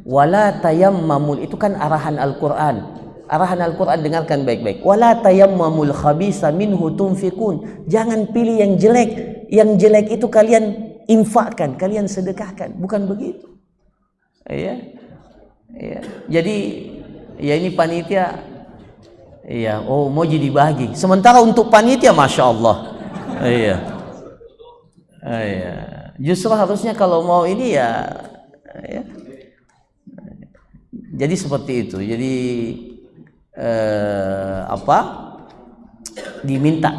S2: wala tayammamul, itu kan arahan Al-Qur'an. Arahan Al-Qur'an dengarkan baik-baik. Wala tayammamul khabisa minhu tunfikun. Jangan pilih yang jelek. Yang jelek itu kalian infakkan, kalian sedekahkan. Bukan begitu. Iya. Iya. Jadi ya ini panitia iya, mau jadi dibagi. Sementara untuk panitia Masya Allah. Iya. Iya. Justru harusnya kalau mau ini ya. Jadi seperti itu. Jadi diminta.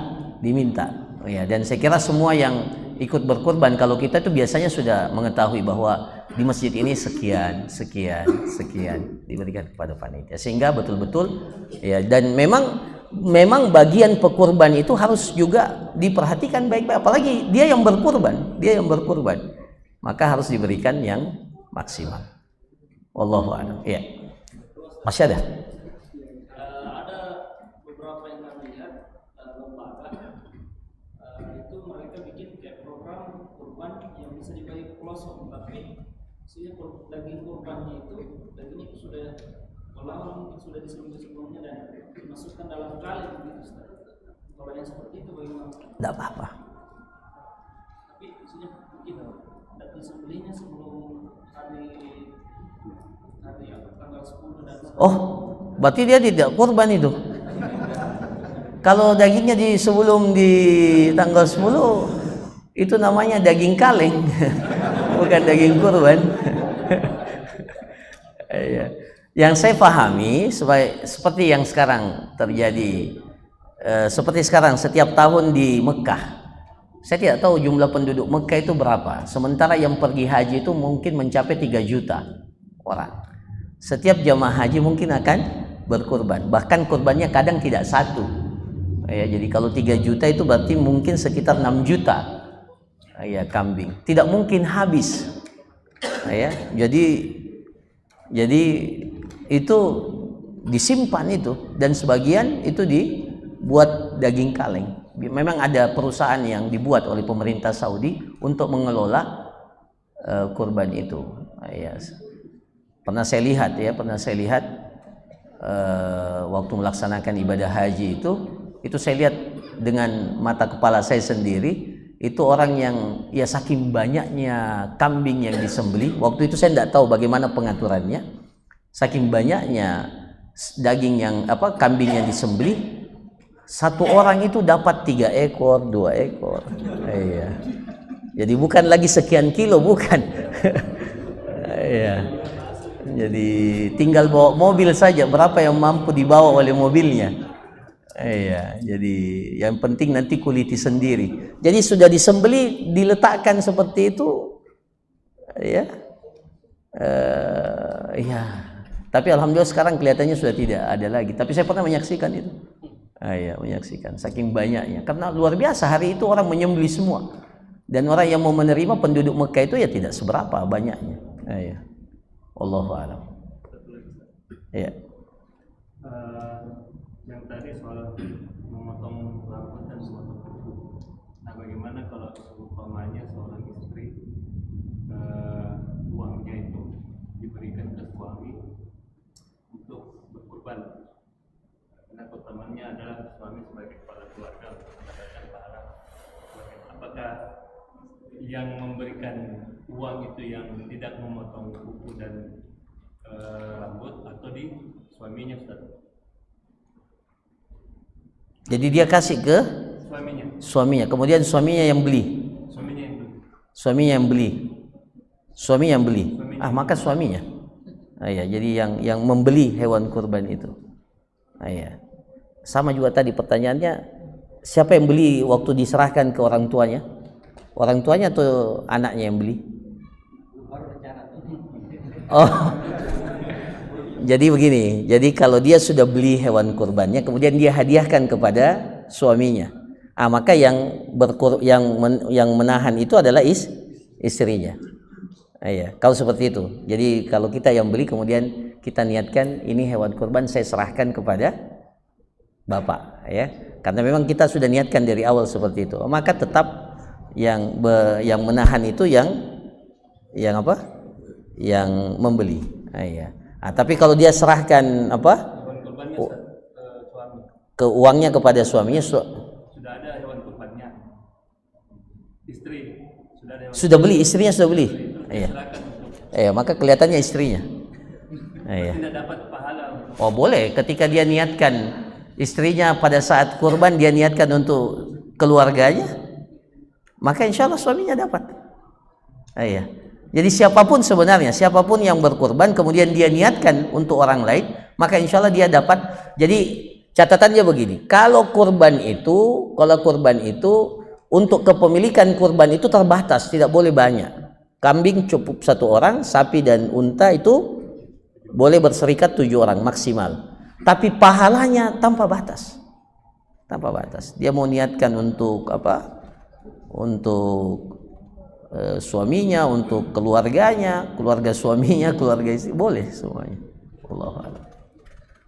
S2: Ya, dan saya kira semua yang ikut berkorban, kalau kita itu biasanya sudah mengetahui bahwa di masjid ini sekian diberikan kepada panitia, sehingga betul-betul ya, dan memang memang bagian pekurban itu harus juga diperhatikan baik-baik, apalagi dia yang berkurban, maka harus diberikan yang maksimal. Wallahu a'lam. Ya. Masih ada?
S6: Ada beberapa yang kami lihat lembaga itu mereka bikin kayak program kurban yang bisa dibagi pelosok, tapi daging kurbannya itu dagingnya sudah lama sudah disembelih-sebelumnya dan dimasukkan dalam kaleng gitu, Ustaz. Kalau yang seperti itu bagaimana?
S2: Tidak apa-apa.
S6: Tapi maksudnya mungkin disembelihnya sebelum hari tanggal 10 dan
S2: Oh, berarti dia tidak kurban itu. Kalau dagingnya sebelum di tanggal 10 itu namanya daging kaleng, bukan daging kurban. Yang saya pahami seperti yang sekarang terjadi, seperti sekarang setiap tahun di Mekah, saya tidak tahu jumlah penduduk Mekah itu berapa, sementara yang pergi haji itu mungkin mencapai 3 juta orang. Setiap jamaah haji mungkin akan berkurban, bahkan kurbannya kadang tidak satu. Jadi kalau 3 juta itu berarti mungkin sekitar 6 juta kambing, tidak mungkin habis. Jadi itu disimpan itu, dan sebagian itu dibuat daging kaleng. Memang ada perusahaan yang dibuat oleh pemerintah Saudi untuk mengelola kurban itu. Pernah saya lihat waktu melaksanakan ibadah haji itu saya lihat dengan mata kepala saya sendiri. Itu orang yang saking banyaknya kambing yang disembelih. Waktu itu saya tidak tahu bagaimana pengaturannya. Saking banyaknya kambing yang disembelih, satu orang itu dapat 3 ekor, 2 ekor. Jadi bukan lagi sekian kilo, bukan. Jadi tinggal bawa mobil saja, berapa yang mampu dibawa oleh mobilnya. Jadi yang penting nanti kuliti sendiri. Jadi sudah disembelih, diletakkan seperti itu, Tapi alhamdulillah sekarang kelihatannya sudah tidak ada lagi. Tapi saya pernah menyaksikan itu. Menyaksikan saking banyaknya. Karena luar biasa, hari itu orang menyembelih semua. Dan orang yang mau menerima penduduk Mekah itu tidak seberapa banyaknya. Wallahu a'lam.
S7: Yang tadi soal memotong rambut dan memotong kuku. Nah, bagaimana kalau umpamanya seorang istri uangnya itu diberikan ke suami untuk berkurban? Karena pertamanya adalah suami sebagai kepala keluarga untuk mendapatkan pahala. Apakah yang memberikan uang itu yang tidak memotong kuku dan rambut, atau di suaminya, Ustaz?
S2: Jadi dia kasih ke suaminya, kemudian suaminya yang beli. Maka suaminya. Jadi yang membeli hewan kurban itu. Sama juga tadi pertanyaannya, siapa yang beli waktu diserahkan ke orang tuanya? Orang tuanya atau anaknya yang beli? Jadi begini, jadi kalau dia sudah beli hewan kurbannya, kemudian dia hadiahkan kepada suaminya, maka yang menahan itu adalah istrinya. Kalau seperti itu, jadi kalau kita yang beli, kemudian kita niatkan ini hewan kurban saya serahkan kepada bapak, karena memang kita sudah niatkan dari awal seperti itu, maka tetap yang menahan itu yang membeli. Tapi kalau dia serahkan ke uangnya kepada suaminya,
S7: sudah ada hewan kurbannya, istri
S2: sudah beli, istrinya sudah beli, maka kelihatannya istrinya.
S7: Tidak dapat pahala.
S2: Boleh, ketika dia niatkan istrinya pada saat kurban, dia niatkan untuk keluarganya, maka insya Allah suaminya dapat. Jadi siapapun yang berkurban kemudian dia niatkan untuk orang lain, maka insya Allah dia dapat. Jadi catatannya begini, kalau kurban itu untuk kepemilikan kurban itu terbatas, tidak boleh banyak. Kambing cukup 1 orang, sapi dan unta itu boleh berserikat 7 orang maksimal. Tapi pahalanya tanpa batas. Tanpa batas. Dia mau niatkan untuk apa? Untuk suaminya, untuk keluarganya, keluarga suaminya, keluarga istri, boleh semuanya. Allahu a'lam.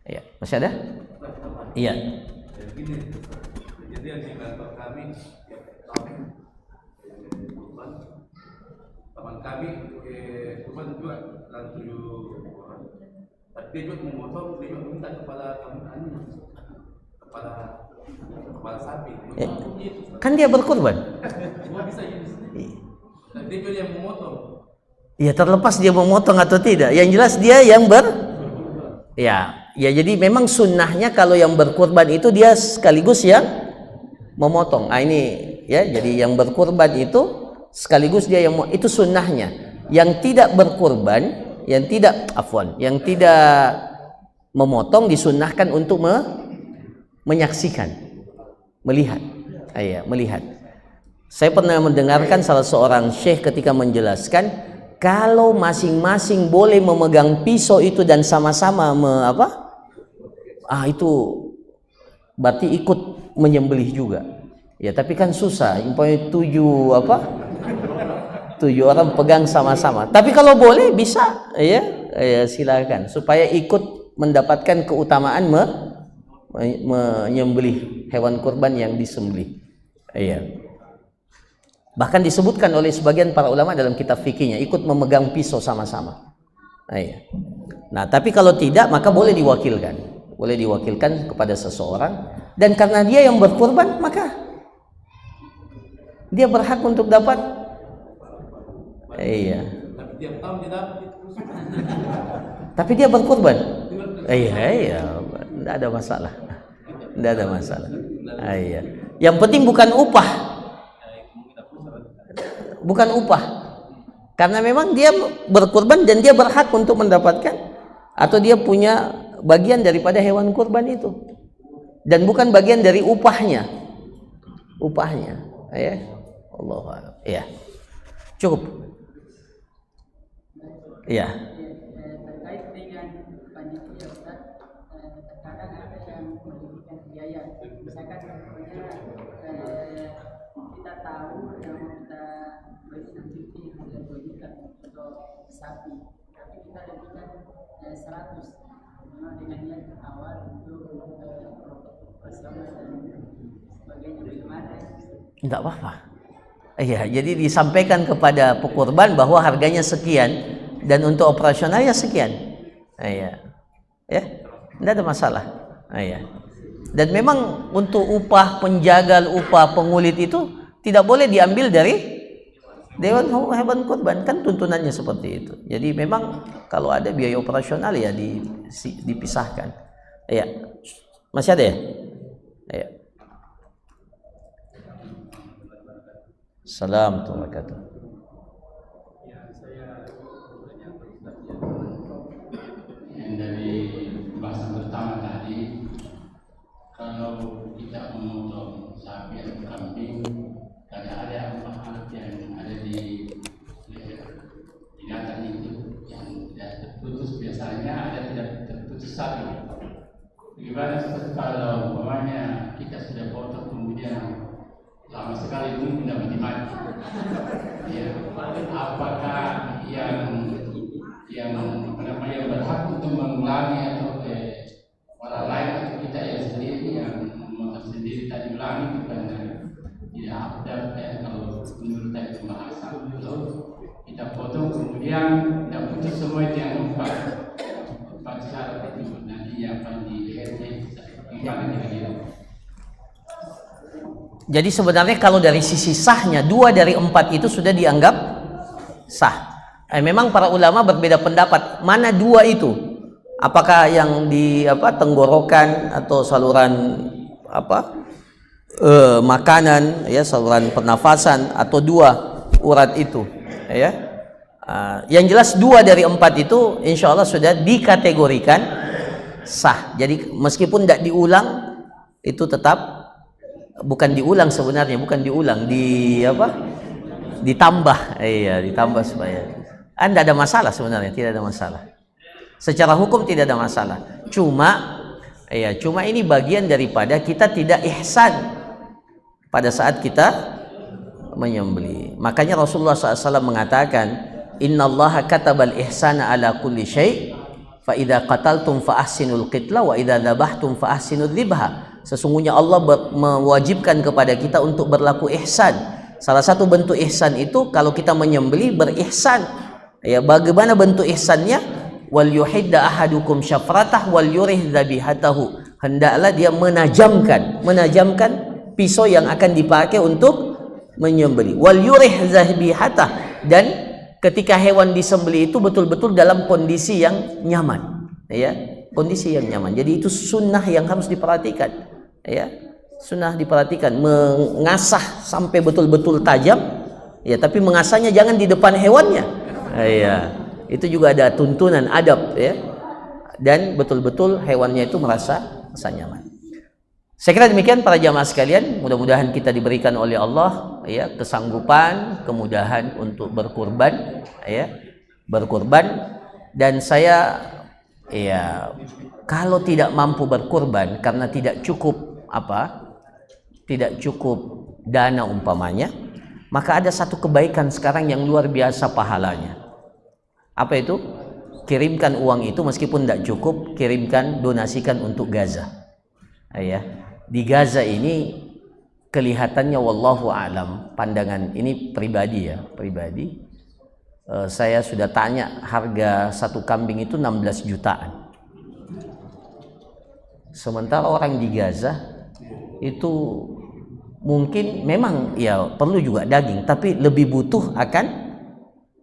S2: Iya, masih ada? Iya.
S7: Jadi yang di kantor kami teman kami kurban juga dalam 7 orang. Tapi dia juga memotong, dia juga minta kepada kami kepala sapi.
S2: Kan dia berkorban.
S7: Semua bisa ini. Dan dia juga yang memotong.
S2: Ya terlepas dia memotong atau tidak, yang jelas dia yang ya jadi memang sunnahnya kalau yang berkurban itu dia sekaligus yang memotong. Ini ya, jadi yang berkurban itu sekaligus dia yang itu sunnahnya. Yang tidak berkurban, yang tidak memotong disunnahkan untuk menyaksikan, melihat. Melihat. Saya pernah mendengarkan salah seorang syekh ketika menjelaskan kalau masing-masing boleh memegang pisau itu dan sama-sama itu berarti ikut menyembelih juga. Ya tapi kan susah, umpamanya 7 orang pegang sama-sama. Tapi kalau boleh bisa, ya silakan supaya ikut mendapatkan keutamaan menyembelih hewan kurban yang disembelih. Bahkan disebutkan oleh sebagian para ulama dalam kitab fikihnya ikut memegang pisau sama-sama. Nah, tapi kalau tidak maka boleh diwakilkan kepada seseorang, dan karena dia yang berkurban maka dia berhak untuk dapat. Tapi dia berkurban. Tidak ada masalah. Yang penting bukan upah, karena memang dia berkurban dan dia berhak untuk mendapatkan atau dia punya bagian daripada hewan kurban itu, dan bukan bagian dari upahnya. Allahu a'lam. Cukup.
S8: Terkait dengan panitia Ustaz, terkadang ada yang memberikan biaya. Misalkan kita tahu yang kita beli nanti harga 2 juta untuk sapi, tapi kita lebihkan 100 dengan niat awal untuk bersama dan sebagainya. Bagaimana?
S2: Tidak apa-apa. Jadi disampaikan kepada pekurban bahwa harganya sekian dan untuk operasionalnya sekian. Tidak ada masalah. Dan memang untuk upah penjagal, upah pengulit itu tidak boleh diambil dari dewan hewan kurban, kan tuntunannya seperti itu. Jadi memang kalau ada biaya operasional ya dipisahkan. Masih ada ya? Assalamualaikum warahmatullahi wabarakatuh.
S9: Yang dari bahasan pertama tadi, kalau kita memotong sapi atau kambing, kadang ada hal yang ada di data itu yang tidak terputus, biasanya ada tidak terputus sapi. Bagaimana kalau umpamanya kita sudah potong kemudian lama sekali mungkin dapat mati. Apakah yang berhak untuk mengulangi atau orang lain atau kita yang sendiri yang memotong sendiri tadi ulangi itu karena tidak ada kalau menurut tadi pembahasan itu kita potong kemudian tidak putus semua itu yang empat syarat itu nanti yang di RT gimana kira-kira?
S2: Jadi sebenarnya kalau dari sisi sahnya 2 dari 4 itu sudah dianggap sah. Memang para ulama berbeda pendapat mana 2 itu. Apakah yang di tenggorokan atau saluran makanan saluran pernafasan atau 2 urat itu yang jelas 2 dari 4 itu insya Allah sudah dikategorikan sah. Jadi meskipun tidak diulang itu tetap bukan diulang sebenarnya, ditambah ditambah supaya tidak ada masalah sebenarnya, tidak ada masalah secara hukum, tidak ada masalah. Cuma Ya, cuma ini bagian daripada kita tidak ihsan pada saat kita menyembelih. Makanya Rasulullah SAW mengatakan, innallaha katabal ihsana ala kulli syai' fa idza qataltum fa ahsinul qitla wa idza dzabhtum fa ahsinudz dzibha. Sesungguhnya Allah mewajibkan kepada kita untuk berlaku ihsan. Salah satu bentuk ihsan itu kalau kita menyembelih berihsan. Ya, bagaimana bentuk ihsannya? Wal yuhidda ahadukum syafratah wal yurih dzabihatahu. Hendaklah dia menajamkan pisau yang akan dipakai untuk menyembelih. Wal yurih dzabihatahu, dan ketika hewan disembelih itu betul-betul dalam kondisi yang nyaman, ya, kondisi yang nyaman. Jadi itu sunnah yang harus diperhatikan, ya, sunnah diperhatikan, mengasah sampai betul-betul tajam, ya, tapi mengasahnya jangan di depan hewannya, ya, itu juga ada tuntunan adab, ya, dan betul-betul hewannya itu merasa nyaman. Saya kira demikian para jamaah sekalian, mudah-mudahan kita diberikan oleh Allah, ya, kesanggupan, kemudahan untuk berkurban, ya, berkurban. Dan saya, ya, kalau tidak mampu berkurban karena tidak cukup tidak cukup dana umpamanya, maka ada satu kebaikan sekarang yang luar biasa pahalanya. Apa itu? Kirimkan uang itu meskipun tidak cukup, kirimkan, donasikan untuk Gaza, ya. Di Gaza ini kelihatannya wallahu alam, pandangan ini pribadi, ya, pribadi, saya sudah tanya harga satu kambing itu 16 jutaan. Sementara orang di Gaza itu mungkin memang ya perlu juga daging, tapi lebih butuh akan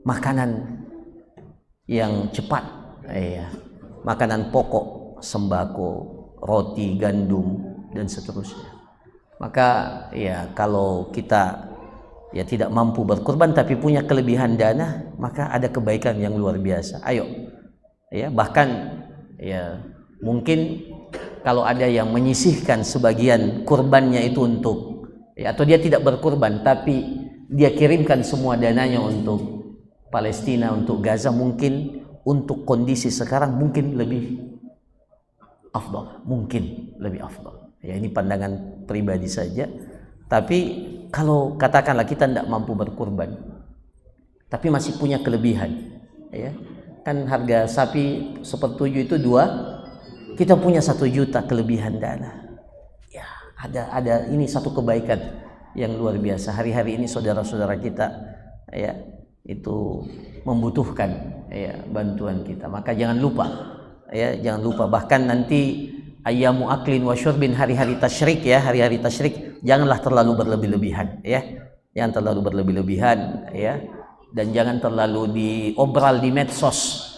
S2: makanan yang cepat, ya, makanan pokok, sembako, roti, gandum, dan seterusnya. Maka ya kalau kita ya tidak mampu berkurban tapi punya kelebihan dana, maka ada kebaikan yang luar biasa. Ayo, ya, bahkan ya mungkin kalau ada yang menyisihkan sebagian kurbannya itu untuk, ya, atau dia tidak berkurban tapi dia kirimkan semua dananya untuk Palestina, untuk Gaza, mungkin untuk kondisi sekarang mungkin lebih afdal, mungkin lebih afdal. Ya, ini pandangan pribadi saja. Tapi kalau katakanlah kita tidak mampu berkurban tapi masih punya kelebihan, ya, kan harga sapi sepertujuh itu 2, kita punya 1 juta kelebihan dana, ya, ada ini satu kebaikan yang luar biasa. Hari-hari ini saudara-saudara kita, ya, itu membutuhkan, ya, bantuan kita. Maka jangan lupa, ya, jangan lupa, bahkan nanti ayyamu aklin wa syurbin, hari-hari tasyrik, ya, hari-hari tasyrik, janganlah terlalu berlebih-lebihan, ya, jangan terlalu berlebih-lebihan, ya, dan jangan terlalu diobral di medsos,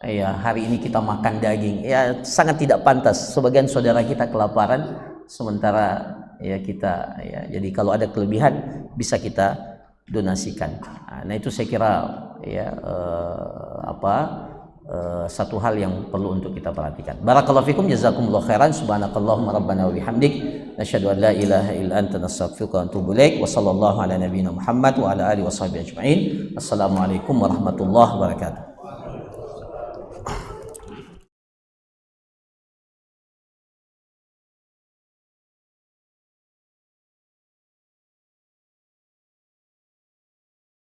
S2: ya, hari ini kita makan daging, ya, sangat tidak pantas. Sebagian saudara kita kelaparan sementara, ya, kita, ya, jadi kalau ada kelebihan bisa kita donasikan. Nah, itu saya kira, ya, satu hal yang perlu untuk kita perhatikan. Barakallahu fikum, jazakumullah khairan, subhanakallahumma rabbana wa bihamdik, nasyhadu an la ilaha illa anta nastaghfiruka wa atubu ilaik, wa sallallahu ala nabiyyina Muhammad wa ala alihi washabbihi ajmain. Assalamualaikum warahmatullahi wabarakatuh.